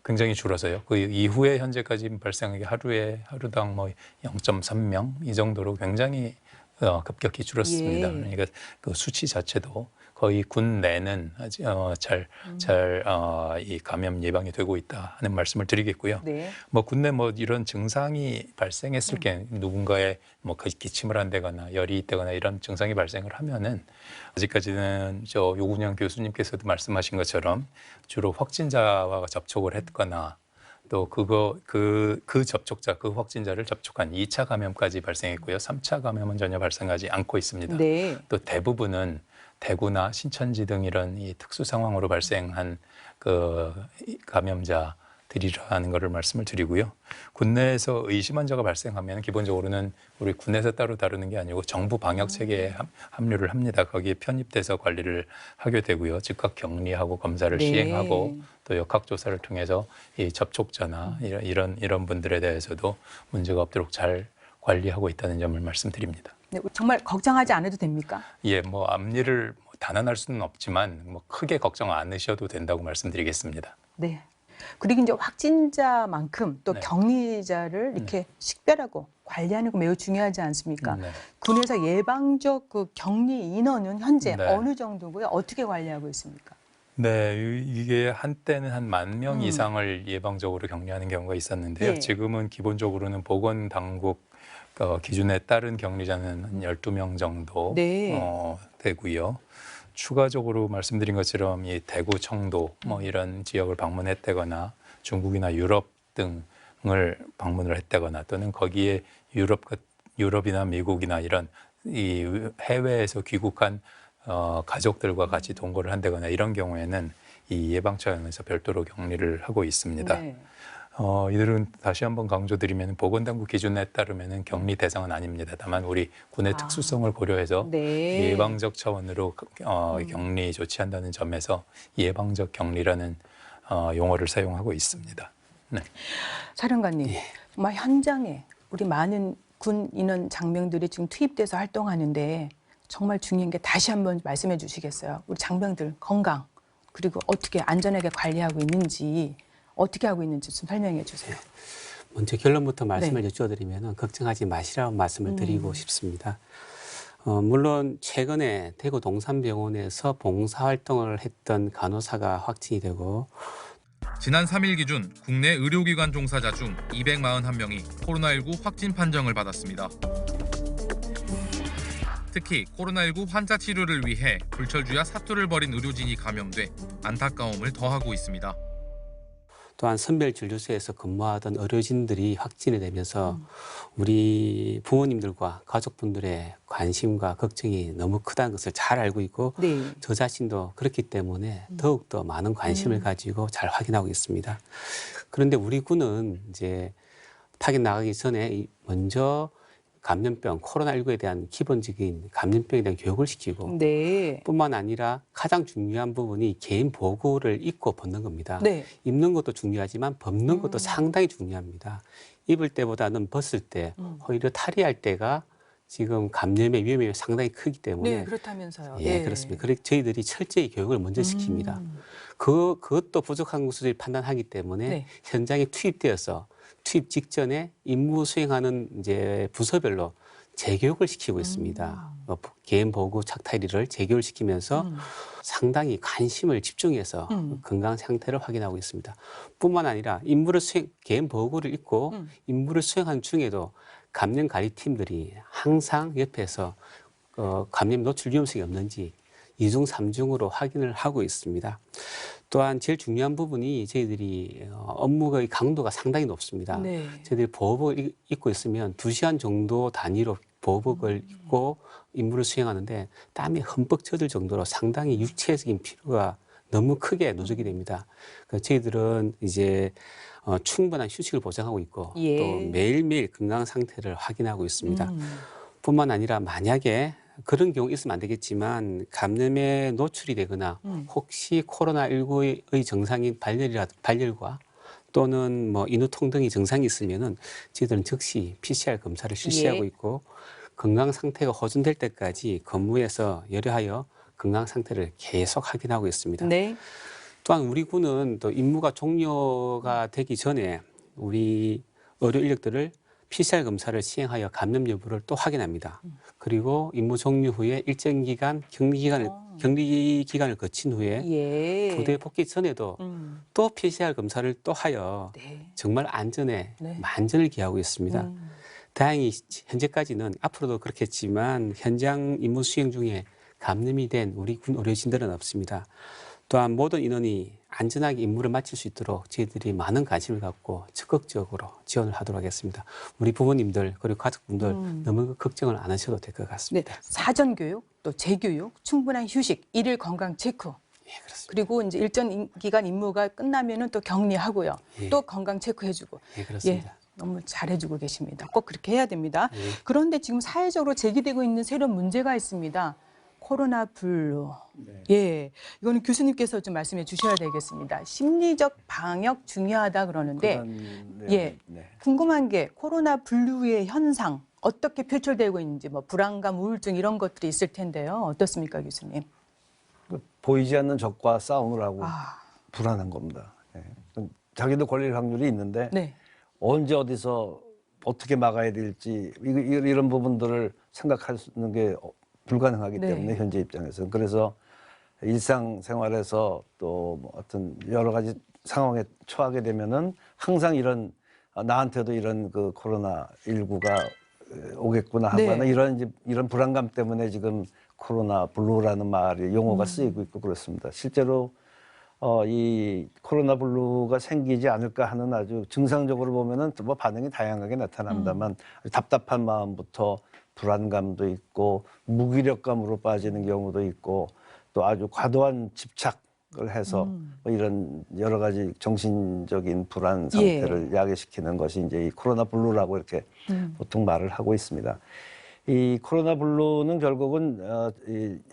굉장히 줄어서요. 그 이후에 현재까지 발생한 게 하루당 뭐 0.3명 이 정도로 굉장히 급격히 줄었습니다. 그러니까 그 수치 자체도 거의 군 내는 이 감염 예방이 되고 있다 하는 말씀을 드리겠고요. 뭐 군내 뭐 이런 증상이 발생했을 때 누군가의 뭐 기침을 한다거나 열이 있다거나 이런 증상이 발생을 하면은 아직까지는 유근영 교수님께서도 말씀하신 것처럼 주로 확진자와 접촉을 했거나 또 그 접촉자, 그 확진자를 접촉한 2차 감염까지 발생했고요. 3차 감염은 전혀 발생하지 않고 있습니다. 또 대부분은 대구나 신천지 등 이런 이 특수 상황으로 발생한 그 감염자들이라는 것을 말씀을 드리고요. 군내에서 의심 환자가 발생하면 기본적으로는 우리 군에서 따로 다루는 게 아니고 정부 방역 체계에 합류를 합니다. 거기에 편입돼서 관리를 하게 되고요. 즉각 격리하고 검사를 시행하고 또 역학조사를 통해서 이 접촉자나 이런 분들에 대해서도 문제가 없도록 잘 관리하고 있다는 점을 말씀드립니다. 네, 정말 걱정하지 않아도 됩니까? 예, 뭐 앞일을 단언할 수는 없지만 뭐 크게 걱정 안 하셔도 된다고 말씀드리겠습니다. 네. 그리고 이제 확진자만큼 또 격리자를 이렇게 식별하고 관리하는 거 매우 중요하지 않습니까? 군에서 예방적 그 격리 인원은 현재 어느 정도고요? 어떻게 관리하고 있습니까? 네, 이게 한때는 한 10,000명 이상을 예방적으로 격리하는 경우가 있었는데요. 지금은 기본적으로는 보건당국 기준에 따른 격리자는 한 12명 정도 되고요. 추가적으로 말씀드린 것처럼 이 대구, 청도 뭐 이런 지역을 방문했다거나 중국이나 유럽 등을 방문을 했다거나 또는 거기에 유럽이나 미국이나 이런 이 해외에서 귀국한 가족들과 같이 동거를 한다거나 이런 경우에는 이 예방차원에서 별도로 격리를 하고 있습니다. 이들은 다시 한번 강조드리면 보건당국 기준에 따르면 격리 대상은 아닙니다. 다만 우리 군의 특수성을 고려해서 예방적 차원으로 격리 조치한다는 점에서 예방적 격리라는 용어를 사용하고 있습니다. 사령관님, 정말 현장에 우리 많은 군 인원 장병들이 지금 투입돼서 활동하는데 정말 중요한 게 다시 한번 말씀해 주시겠어요? 우리 장병들 건강 그리고 어떻게 안전하게 관리하고 있는지 어떻게 하고 있는지 좀 설명해 주세요. 먼저 결론부터 말씀을 여쭈어드리면 걱정하지 마시라고 말씀을 드리고 싶습니다. 물론 최근에 대구 동산병원에서 봉사활동을 했던 간호사가 확진이 되고 지난 3일 기준 국내 의료기관 종사자 중 241명이 코로나19 확진 판정을 받았습니다. 특히 코로나19 환자 치료를 위해 불철주야 사투를 벌인 의료진이 감염돼 안타까움을 더하고 있습니다. 또한 선별진료소에서 근무하던 의료진들이 확진이 되면서 우리 부모님들과 가족분들의 관심과 걱정이 너무 크다는 것을 잘 알고 있고 저 자신도 그렇기 때문에 더욱더 많은 관심을 가지고 잘 확인하고 있습니다. 그런데 우리 군은 이제 타격 나가기 전에 먼저 감염병, 코로나19에 대한 기본적인 감염병에 대한 교육을 시키고 뿐만 아니라 가장 중요한 부분이 개인 보호구를 입고 벗는 겁니다. 입는 것도 중요하지만 벗는 것도 상당히 중요합니다. 입을 때보다는 벗을 때 오히려 탈의할 때가 지금 감염의 위험이 상당히 크기 때문에 네, 그렇다면서요. 예, 그렇습니다. 그래서 저희들이 철저히 교육을 먼저 시킵니다. 그것도 부족한 것을 판단하기 때문에 네. 현장에 투입되어서 투입 직전에 임무 수행하는 이제 부서별로 재교육을 시키고 있습니다. 개인 보고 착탈일을 재교육을 시키면서 상당히 관심을 집중해서 건강 상태를 확인하고 있습니다. 뿐만 아니라 개인 보고를 읽고 임무를 수행한 중에도 감염 관리 팀들이 항상 옆에서 감염 노출 위험성이 없는지 2중, 3중으로 확인을 하고 있습니다. 또한 제일 중요한 부분이 저희들이 업무의 강도가 상당히 높습니다. 네. 저희들이 보호복을 입고 있으면 2시간 정도 단위로 보호복을 입고 임무를 수행하는데 땀이 흠뻑 젖을 정도로 상당히 육체적인 피로가 너무 크게 누적이 됩니다. 그러니까 저희들은 이제 충분한 휴식을 보장하고 있고 예. 또 매일매일 건강 상태를 확인하고 있습니다. 뿐만 아니라 만약에 그런 경우 있으면 안 되겠지만 감염에 노출이 되거나 혹시 코로나19의 정상인 발열과 또는 뭐 인후통 등의 증상이 있으면은 저희들은 즉시 PCR 검사를 실시하고 예. 있고 건강 상태가 호전될 때까지 근무에서 열여하여 건강 상태를 계속 확인하고 있습니다. 네. 또한 우리 군은 또 임무가 종료가 되기 전에 우리 의료 인력들을 PCR 검사를 시행하여 감염 여부를 또 확인합니다. 그리고 임무 종료 후에 일정 기간 격리 기간을 거친 후에 예. 부대 복귀 전에도 또 PCR 검사를 또 하여 네. 정말 안전에 네. 만전을 기하고 있습니다. 다행히 현재까지는 앞으로도 그렇겠지만 현장 임무 수행 중에 감염이 된 우리 군 의료진들은 없습니다. 또한 모든 인원이 안전하게 임무를 마칠 수 있도록 저희들이 많은 관심을 갖고 적극적으로 지원을 하도록 하겠습니다. 우리 부모님들 그리고 가족분들 너무 걱정을 안 하셔도 될 것 네. 같습니다. 사전 교육, 또 재교육, 충분한 휴식, 일일 건강 체크. 예, 그렇습니다. 그리고 이제 일정 기간 임무가 끝나면은 또 격리하고요. 예. 또 건강 체크해주고. 예, 그렇습니다. 너무 잘해주고 계십니다. 꼭 그렇게 해야 됩니다. 예. 그런데 지금 사회적으로 제기되고 있는 새로운 문제가 있습니다. 코로나 블루. 네. 예, 이거는 교수님께서 좀 말씀해 주셔야 되겠습니다. 심리적 방역 중요하다 그러는데, 예, 궁금한 게 코로나 블루의 현상 어떻게 표출되고 있는지, 뭐 불안감, 우울증 이런 것들이 있을 텐데요. 어떻습니까, 교수님? 보이지 않는 적과 싸움을 하고 불안한 겁니다. 예. 자기도 걸릴 확률이 있는데 네. 언제 어디서 어떻게 막아야 될지 이런 부분들을 생각하는 게 불가능하기 네. 때문에 현재 입장에서 그래서 일상생활에서 또 뭐 어떤 여러 가지 상황에 처하게 되면은 항상 이런 나한테도 이런 그 코로나 19가 오겠구나 하거나 네. 이런 불안감 때문에 지금 코로나 블루라는 말이 용어가 쓰이고 있고 그렇습니다. 실제로 이 코로나 블루가 생기지 않을까 하는 아주 증상적으로 보면은 뭐 반응이 다양하게 나타납니다만 답답한 마음부터 불안감도 있고 무기력감으로 빠지는 경우도 있고 또 아주 과도한 집착을 해서 뭐 이런 여러 가지 정신적인 불안 상태를 야기시키는 것이 이제 이 코로나 블루라고 이렇게 보통 말을 하고 있습니다. 이 코로나 블루는 결국은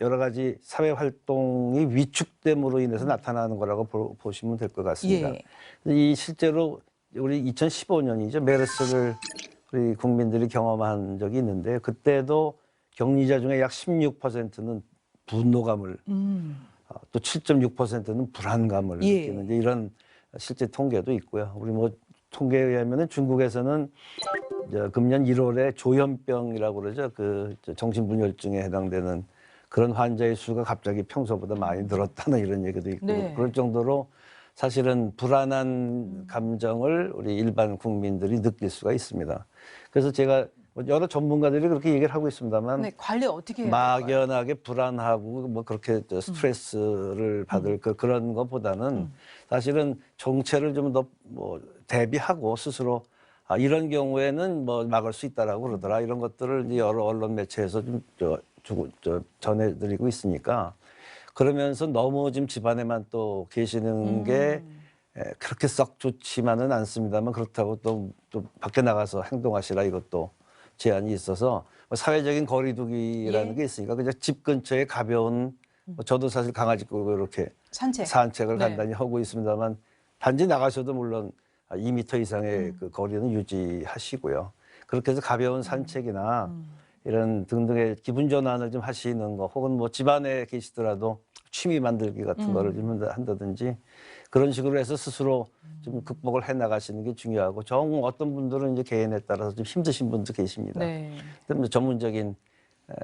여러 가지 사회 활동이 위축됨으로 인해서 나타나는 거라고 보시면 될 것 같습니다. 예. 이 실제로 우리 2015년이죠. 메르스를 우리 국민들이 경험한 적이 있는데 그때도 격리자 중에 약 16%는 분노감을 또 7.6%는 불안감을 느끼는 이제 이런 실제 통계도 있고요. 우리 뭐 통계에 의하면은 중국에서는 금년 1월에 조현병이라고 그러죠. 그 정신분열증에 해당되는 그런 환자의 수가 갑자기 평소보다 많이 늘었다는 이런 얘기도 있고 그럴 정도로 사실은 불안한 감정을 우리 일반 국민들이 느낄 수가 있습니다. 그래서 제가 여러 전문가들이 그렇게 얘기를 하고 있습니다만 네, 관리 어떻게 해야 막연하게 불안하고 뭐 그렇게 스트레스를 받을 그런 것보다는 사실은 정체를 좀 더 뭐 대비하고 스스로 이런 경우에는 뭐 막을 수 있다라고 그러더라 이런 것들을 이제 여러 언론 매체에서 좀 전해드리고 있으니까 그러면서 너무 지금 집안에만 또 계시는 게 그렇게 썩 좋지만은 않습니다만 그렇다고 또 밖에 나가서 행동하시라 이것도 제한이 있어서 사회적인 거리두기라는 게 있으니까 그냥 집 근처에 가벼운 저도 사실 강아지 끌고 이렇게 산책을 간단히 하고 있습니다만 단지 나가셔도 물론 2m 이상의 그 거리는 유지하시고요. 그렇게 해서 가벼운 산책이나 이런 등등의 기분 전환을 좀 하시는 거, 혹은 뭐 집안에 계시더라도 취미 만들기 같은 거를 좀 한다든지 그런 식으로 해서 스스로 좀 극복을 해 나가시는 게 중요하고, 어떤 분들은 이제 개인에 따라서 좀 힘드신 분도 계십니다. 네. 그럼 전문적인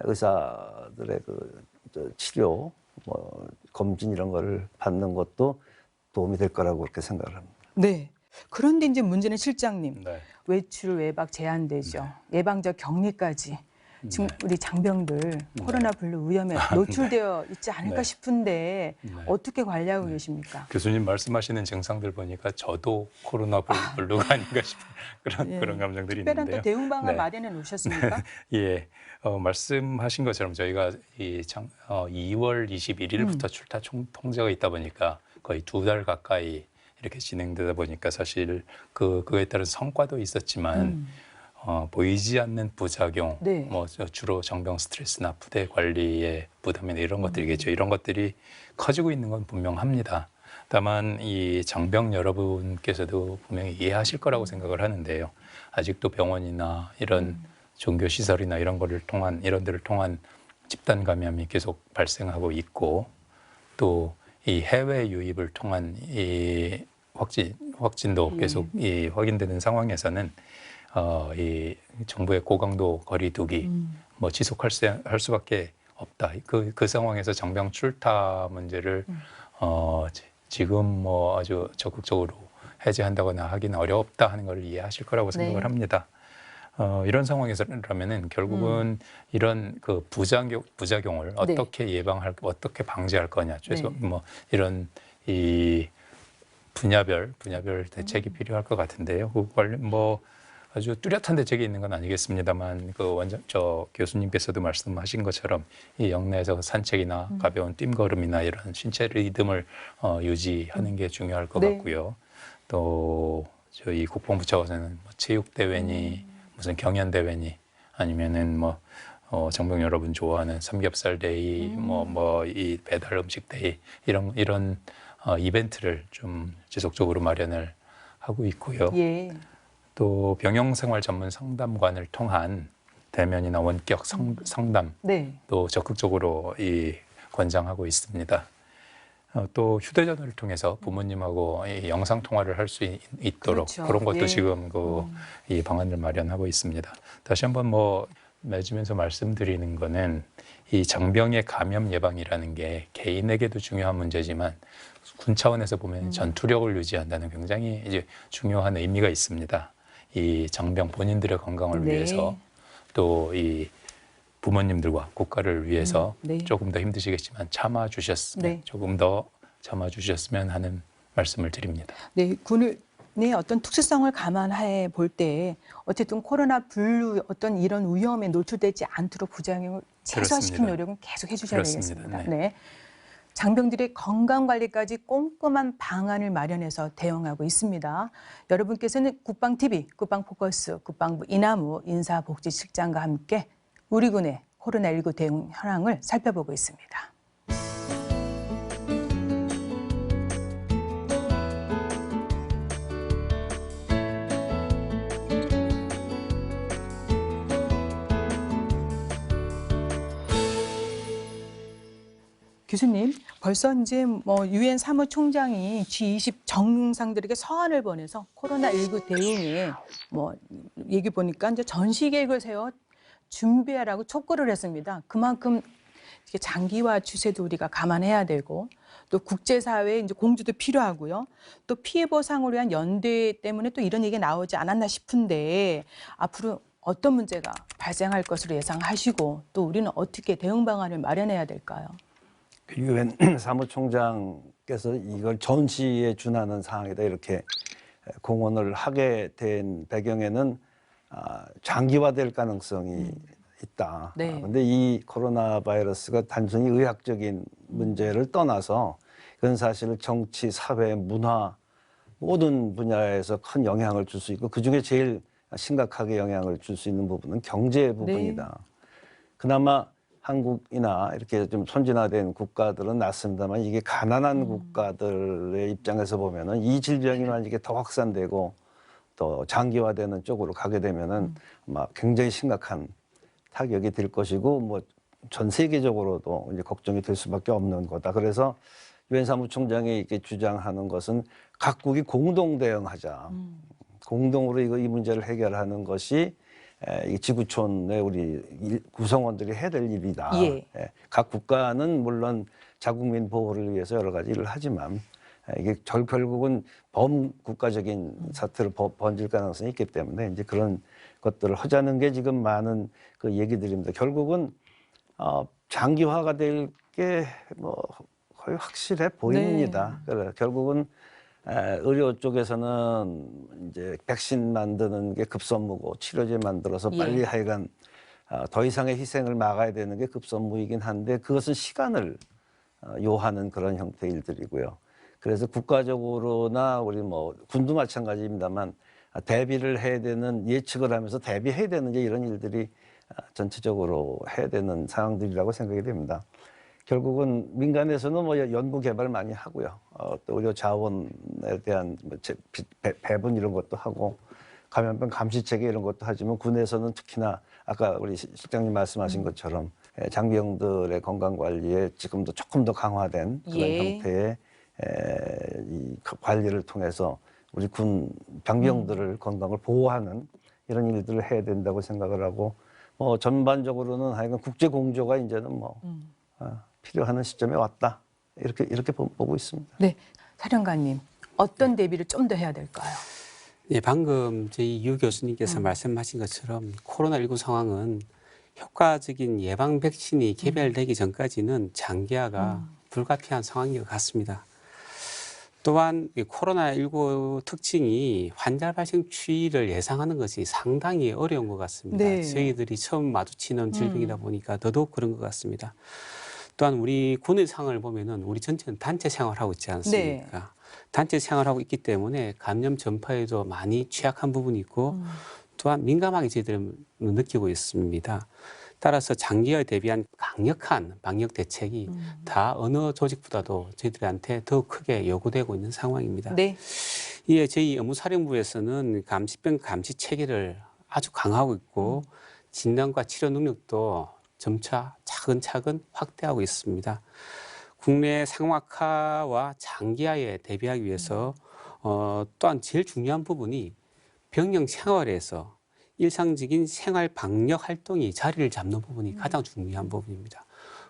의사들의 치료, 뭐 검진 이런 거를 받는 것도 도움이 될 거라고 그렇게 생각을 합니다. 네. 그런데 이제 문제는 실장님, 네. 외출 외박 제한되죠. 예방적 격리까지. 지금 네. 우리 장병들 코로나 블루 위험에 노출되어 있지 않을까 네. 싶은데 네. 어떻게 관리하고 계십니까? 교수님 말씀하시는 증상들 보니까 저도 코로나 블루가 아닌가 싶은 그런 감정들이 특별한 있는데요. 또 대응 방안 네. 마련해 놓으셨습니까? 예, 말씀하신 것처럼 저희가 2월 21일부터 출타 통제가 있다 보니까 거의 2달 가까이 이렇게 진행되다 보니까 사실 그거에 따른 성과도 있었지만 보이지 않는 부작용, 네. 뭐 주로 정병 스트레스나 부대 관리의 부담이나 이런 것들이겠죠. 이런 것들이 커지고 있는 건 분명합니다. 다만 이 장병 여러분께서도 분명히 이해하실 거라고 생각을 하는데요. 아직도 병원이나 이런 종교 시설이나 이런 데를 통한 집단 감염이 계속 발생하고 있고, 또 이 해외 유입을 통한 이 확진도 계속 확인되는 상황에서는 이 정부의 고강도 거리두기 뭐 지속할 수밖에 없다. 그 상황에서 장병 출타 문제를 지금 뭐 아주 적극적으로 해제한다거나 하기는 어렵다 하는 걸 이해하실 거라고 생각을 합니다. 이런 상황에서라면은 결국은 이런 그 부작용을 어떻게 어떻게 방지할 거냐. 최소 뭐 이런 이 분야별 대책이 필요할 것 같은데요. 그 관련 뭐 아주 뚜렷한 대책이 있는 건 아니겠습니다만 저 교수님께서도 말씀하신 것처럼 이 영내에서 산책이나 가벼운 뜀걸음이나 이런 신체 리듬을 유지하는 게 중요할 것 같고요. 또 저희 국방부 차원에서는 뭐 체육 대회니 무슨 경연 대회니 아니면은 뭐 장병 여러분 좋아하는 삼겹살 데이 뭐 이 배달 음식 데이 이런 이벤트를 좀 지속적으로 마련을 하고 있고요. 예. 또 병영생활 전문 상담관을 통한 대면이나 원격 상담도 네. 적극적으로 권장하고 있습니다. 또 휴대전화를 통해서 부모님하고 영상 통화를 할 수 있도록 그렇죠. 그런 것도 예. 지금 이 방안을 마련하고 있습니다. 다시 한번 뭐 맺으면서 말씀드리는 거는 이 장병의 감염 예방이라는 게 개인에게도 중요한 문제지만 군 차원에서 보면 전투력을 유지한다는 굉장히 이제 중요한 의미가 있습니다. 이 장병 본인들의 건강을 위해서 또 이 부모님들과 국가를 위해서 조금 더 힘드시겠지만 조금 더 참아주셨으면 하는 말씀을 드립니다. 네, 군의 어떤 특수성을 감안해 볼 때 어쨌든 코로나 블루 어떤 이런 위험에 노출되지 않도록 부작용을 최소화시키는 노력은 계속 해주셔야 되겠습니다. 네. 장병들의 건강 관리까지 꼼꼼한 방안을 마련해서 대응하고 있습니다. 여러분께서는 국방TV, 국방포커스, 국방부 이남우 인사복지실장과 함께 우리 군의 코로나19 대응 현황을 살펴보고 있습니다. 교수님, 벌써 이제 뭐 유엔 사무총장이 G20 정상들에게 서한을 보내서 코로나19 대응에 뭐 얘기 보니까 이제 전시 계획을 세워 준비하라고 촉구를 했습니다. 그만큼 장기화 추세도 우리가 감안해야 되고 또 국제사회의 이제 공조도 필요하고요. 또 피해 보상을 위한 연대 때문에 또 이런 얘기가 나오지 않았나 싶은데 앞으로 어떤 문제가 발생할 것으로 예상하시고 또 우리는 어떻게 대응 방안을 마련해야 될까요? 유엔 사무총장께서 이걸 전시에 준하는 사항이다 이렇게 공언을 하게 된 배경에는 장기화될 가능성이 있다. 그런데 이 코로나 바이러스가 단순히 의학적인 문제를 떠나서 그건 사실 정치, 사회, 문화 모든 분야에서 큰 영향을 줄 수 있고 그중에 제일 심각하게 영향을 줄 수 있는 부분은 경제 부분이다. 그나마 한국이나 이렇게 좀 선진화된 국가들은 낫습니다만 이게 가난한 국가들의 입장에서 보면은 이 질병이 만약에 더 확산되고 또 장기화되는 쪽으로 가게 되면은 아마 굉장히 심각한 타격이 될 것이고 뭐 전 세계적으로도 이제 걱정이 될 수밖에 없는 거다. 그래서 유엔 사무총장이 이렇게 주장하는 것은 각국이 공동 대응하자. 공동으로 이 문제를 해결하는 것이 이 지구촌의 우리 구성원들이 해야 될 일이다. 예. 각 국가는 물론 자국민 보호를 위해서 여러 가지 일을 하지만 이게 결국은 범국가적인 사태로 번질 가능성이 있기 때문에 이제 그런 것들을 하자는 게 지금 많은 그 얘기들입니다. 결국은 장기화가 될 게 뭐 거의 확실해 보입니다. 네. 그래 결국은 의료 쪽에서는 이제 백신 만드는 게 급선무고 치료제 만들어서 빨리 하여간 더 이상의 희생을 막아야 되는 게 급선무이긴 한데 그것은 시간을 요하는 그런 형태의 일들이고요. 그래서 국가적으로나 우리 뭐 군도 마찬가지입니다만 대비를 해야 되는 예측을 하면서 대비해야 되는 이제 이런 일들이 전체적으로 해야 되는 상황들이라고 생각이 됩니다. 결국은 민간에서는 뭐 연구 개발 많이 하고요. 또 의료 자원에 대한 뭐 배분 이런 것도 하고 감염병 감시 체계 이런 것도 하지만 군에서는 특히나 아까 우리 실장님 말씀하신 것처럼 장병들의 건강 관리에 지금도 조금 더 강화된 그런 형태의 이 관리를 통해서 우리 군 병병들을 건강을 보호하는 이런 일들을 해야 된다고 생각을 하고 뭐 전반적으로는 하여간 국제 공조가 이제는 뭐 필요한 시점에 왔다 이렇게 보고 있습니다. 네, 사령관님 어떤 대비를 좀 더 해야 될까요? 예, 방금 저희 유 교수님께서 말씀하신 것처럼 코로나19 상황은 효과적인 예방 백신이 개발되기 전까지는 장기화가 불가피한 상황인 것 같습니다. 또한 이 코로나19 특징이 환자 발생 추이를 예상하는 것이 상당히 어려운 것 같습니다. 네. 저희들이 처음 마주치는 질병이다 보니까 더더욱 그런 것 같습니다. 또한 우리 군의 상황을 보면은 우리 전체는 단체 생활하고 있지 않습니까? 네. 단체 생활하고 있기 때문에 감염 전파에도 많이 취약한 부분이 있고 또한 민감하게 저희들은 느끼고 있습니다. 따라서 장기화에 대비한 강력한 방역 대책이 다 어느 조직보다도 저희들한테 더 크게 요구되고 있는 상황입니다. 네. 이에 저희 업무사령부에서는 감시병 감시 체계를 아주 강화하고 있고 진단과 치료 능력도 점차 차근차근 확대하고 있습니다. 국내 상황악화와 장기화에 대비하기 위해서 또한 제일 중요한 부분이 병영 생활에서 일상적인 생활 방역 활동이 자리를 잡는 부분이 가장 중요한 부분입니다.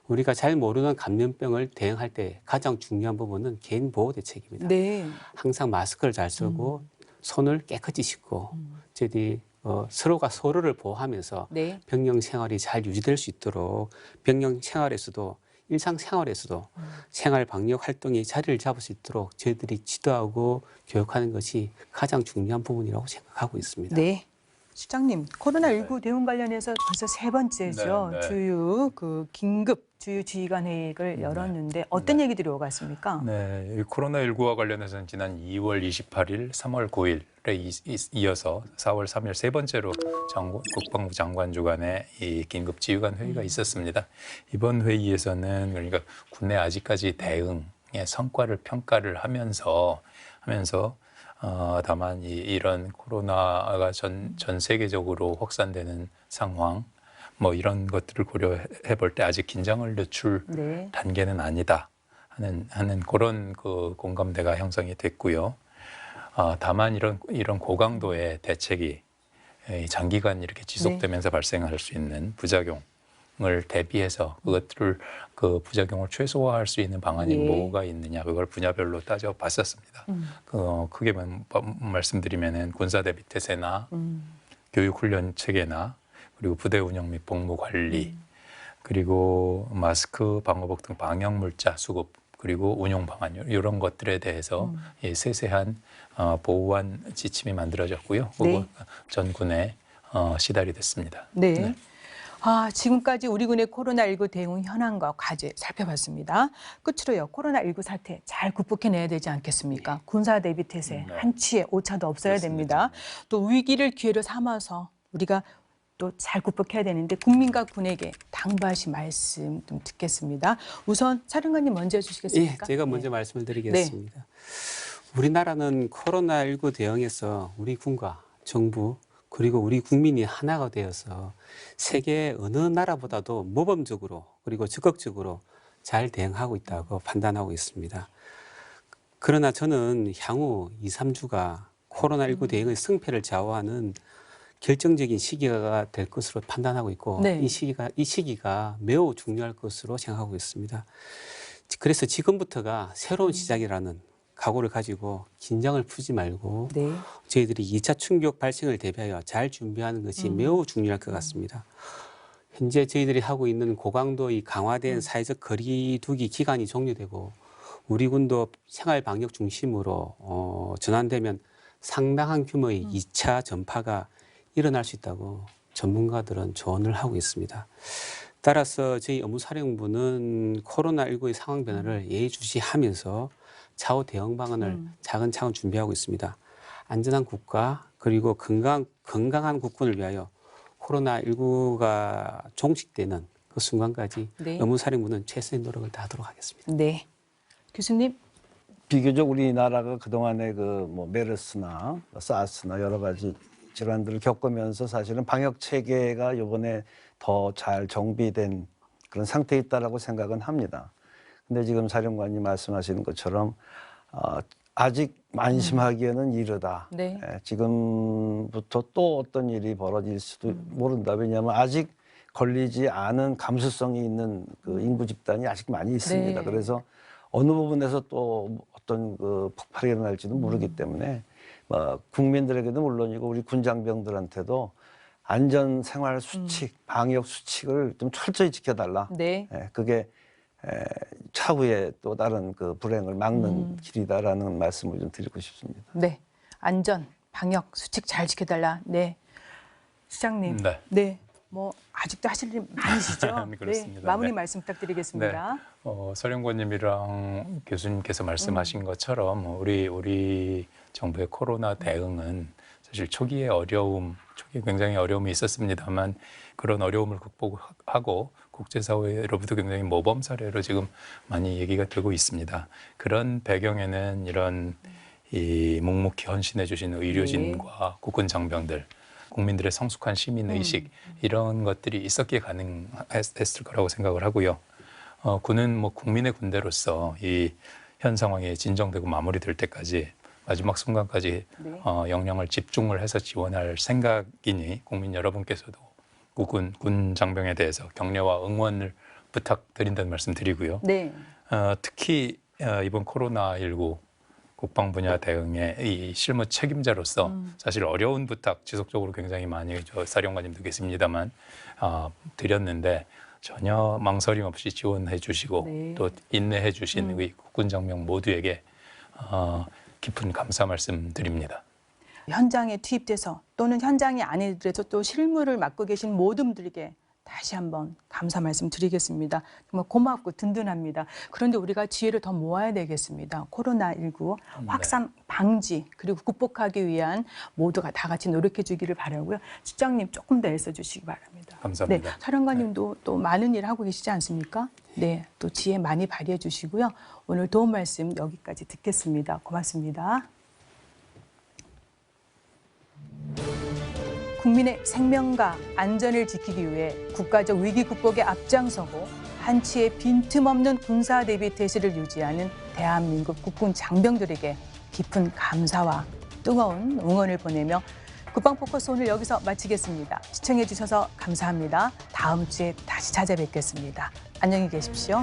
우리가 잘 모르는 감염병을 대응할 때 가장 중요한 부분은 개인 보호 대책입니다. 네. 항상 마스크를 잘 쓰고 손을 깨끗이 씻고 저희들이 서로가 서로를 보호하면서 네. 병영 생활이 잘 유지될 수 있도록 병영 생활에서도 일상생활에서도 생활 방역 활동이 자리를 잡을 수 있도록 저희들이 지도하고 교육하는 것이 가장 중요한 부분이라고 생각하고 있습니다. 네. 실장님, 코로나19 대응 관련해서 벌써 세 번째죠. 네, 네. 주요 긴급 주요 지휘관 회의를 열었는데 어떤 얘기들이 오갔습니까? 네, 이 코로나19와 관련해서는 지난 2월 28일, 3월 9일에 이어서 4월 3일 세 번째로 국방부 장관 주관의 이 긴급 지휘관 회의가 있었습니다. 이번 회의에서는 그러니까 국내 아직까지 대응의 성과를 평가를 하면서 다만 이런 코로나가 전 세계적으로 확산되는 상황, 뭐 이런 것들을 고려해 볼 때 아직 긴장을 늦출 단계는 아니다 하는 그런 그 공감대가 형성이 됐고요. 다만 이런 고강도의 대책이 장기간 이렇게 지속되면서 발생할 수 있는 부작용을 대비해서 그것들을 그 부작용을 최소화할 수 있는 방안이 뭐가 있느냐 그걸 분야별로 따져봤었습니다. 크게 말씀드리면은 군사대비 태세나 교육훈련 체계나 그리고 부대 운영 및 복무 관리 그리고 마스크, 방호복 등 방역 물자 수급 그리고 운용 방안 이런 것들에 대해서 세세한 보완 지침이 만들어졌고요. 그거 전 군에 시달이 됐습니다. 네. 지금까지 우리 군의 코로나19 대응 현황과 과제 살펴봤습니다. 끝으로요. 코로나19 사태 잘 극복해내야 되지 않겠습니까? 군사 대비 태세 한치의 오차도 없어야 됩니다. 또 위기를 기회로 삼아서 우리가 또 잘 극복해야 되는데 국민과 군에게 당부하신 말씀 좀 듣겠습니다. 우선 사령관님 먼저 해주시겠습니까? 예, 제가 먼저 말씀을 드리겠습니다. 우리나라는 코로나19 대응에서 우리 군과 정부, 그리고 우리 국민이 하나가 되어서 세계 어느 나라보다도 모범적으로 그리고 적극적으로 잘 대응하고 있다고 판단하고 있습니다. 그러나 저는 향후 2, 3주가 코로나19 대응의 승패를 좌우하는 결정적인 시기가 될 것으로 판단하고 있고 네. 이 시기가 매우 중요할 것으로 생각하고 있습니다. 그래서 지금부터가 새로운 시작이라는 각오를 가지고 긴장을 풀지 말고 네. 저희들이 2차 충격 발생을 대비하여 잘 준비하는 것이 매우 중요할 것 같습니다. 현재 저희들이 하고 있는 고강도의 강화된 사회적 거리두기 기간이 종료되고 우리 군도 생활 방역 중심으로 전환되면 상당한 규모의 2차 전파가 일어날 수 있다고 전문가들은 조언을 하고 있습니다. 따라서 저희 업무사령부는 코로나19의 상황 변화를 예의주시하면서 차후 대응 방안을 차근차근 준비하고 있습니다. 안전한 국가 그리고 건강한 국군을 위하여 코로나19가 종식되는 그 순간까지 네. 업무사령부는 최선의 노력을 다하도록 하겠습니다. 네. 교수님. 비교적 우리나라가 그동안에 메르스나 사스나 여러 가지 질환들을 겪으면서 사실은 방역 체계가 이번에 더 잘 정비된 그런 상태에 있다라고 생각은 합니다. 근데 지금 사령관님 말씀하시는 것처럼 아직 안심하기에는 이르다. 네. 지금부터 또 어떤 일이 벌어질 수도 모른다. 왜냐하면 아직 걸리지 않은 감수성이 있는 그 인구 집단이 아직 많이 있습니다. 네. 그래서 어느 부분에서 또 어떤 그 폭발이 일어날지도 모르기 때문에 국민들에게도 물론이고 우리 군장병들한테도 안전 생활 수칙, 방역 수칙을 좀 철저히 지켜달라. 네. 그게 차후에 또 다른 그 불행을 막는 길이다라는 말씀을 좀 드리고 싶습니다. 네. 안전, 방역, 수칙 잘 지켜달라. 네. 시장님. 네. 네. 아직도 하실 일 많으시죠? 그렇습니다. 네. 마무리 네. 말씀 부탁드리겠습니다. 사령관님이랑 교수님께서 말씀하신 것처럼 우리 정부의 코로나 대응은 사실 초기에 굉장히 어려움이 있었습니다만 그런 어려움을 극복하고 국제사회로부터 굉장히 모범 사례로 지금 많이 얘기가 되고 있습니다. 그런 배경에는 이런 이 묵묵히 헌신해 주신 의료진과 국군 장병들, 국민들의 성숙한 시민의식 이런 것들이 있었기에 가능했을 거라고 생각을 하고요. 군은 국민의 군대로서 이 현 상황이 진정되고 마무리될 때까지 마지막 순간까지 네. 역량을 집중을 해서 지원할 생각이니 국민 여러분께서도 군 장병에 대해서 격려와 응원을 부탁드린다는 말씀 드리고요. 네. 특히 이번 코로나19 국방 분야 대응의 이 실무 책임자로서 사실 어려운 부탁 지속적으로 굉장히 많이 사령관님도 계십니다만 드렸는데 전혀 망설임 없이 지원해 주시고 네. 또 인내해 주신 우리 국군 장병 모두에게 깊은 감사 말씀드립니다. 현장에 투입돼서 또는 현장이 아니더라도 또 실무를 맡고 계신 모든 분들에게 다시 한번 감사 말씀 드리겠습니다. 정말 고맙고 든든합니다. 그런데 우리가 지혜를 더 모아야 되겠습니다. 코로나19 확산 방지 그리고 극복하기 위한 모두가 다 같이 노력해 주기를 바라고요. 실장님 조금 더 애써 주시기 바랍니다. 감사합니다. 네, 사령관님도 또 많은 일을 하고 계시지 않습니까? 네, 또 지혜 많이 발휘해 주시고요. 오늘 도움 말씀 여기까지 듣겠습니다. 고맙습니다. 국민의 생명과 안전을 지키기 위해 국가적 위기 극복에 앞장서고 한치의 빈틈없는 군사 대비 태세를 유지하는 대한민국 국군 장병들에게 깊은 감사와 뜨거운 응원을 보내며 국방 포커스 오늘 여기서 마치겠습니다. 시청해 주셔서 감사합니다. 다음 주에 다시 찾아뵙겠습니다. 안녕히 계십시오.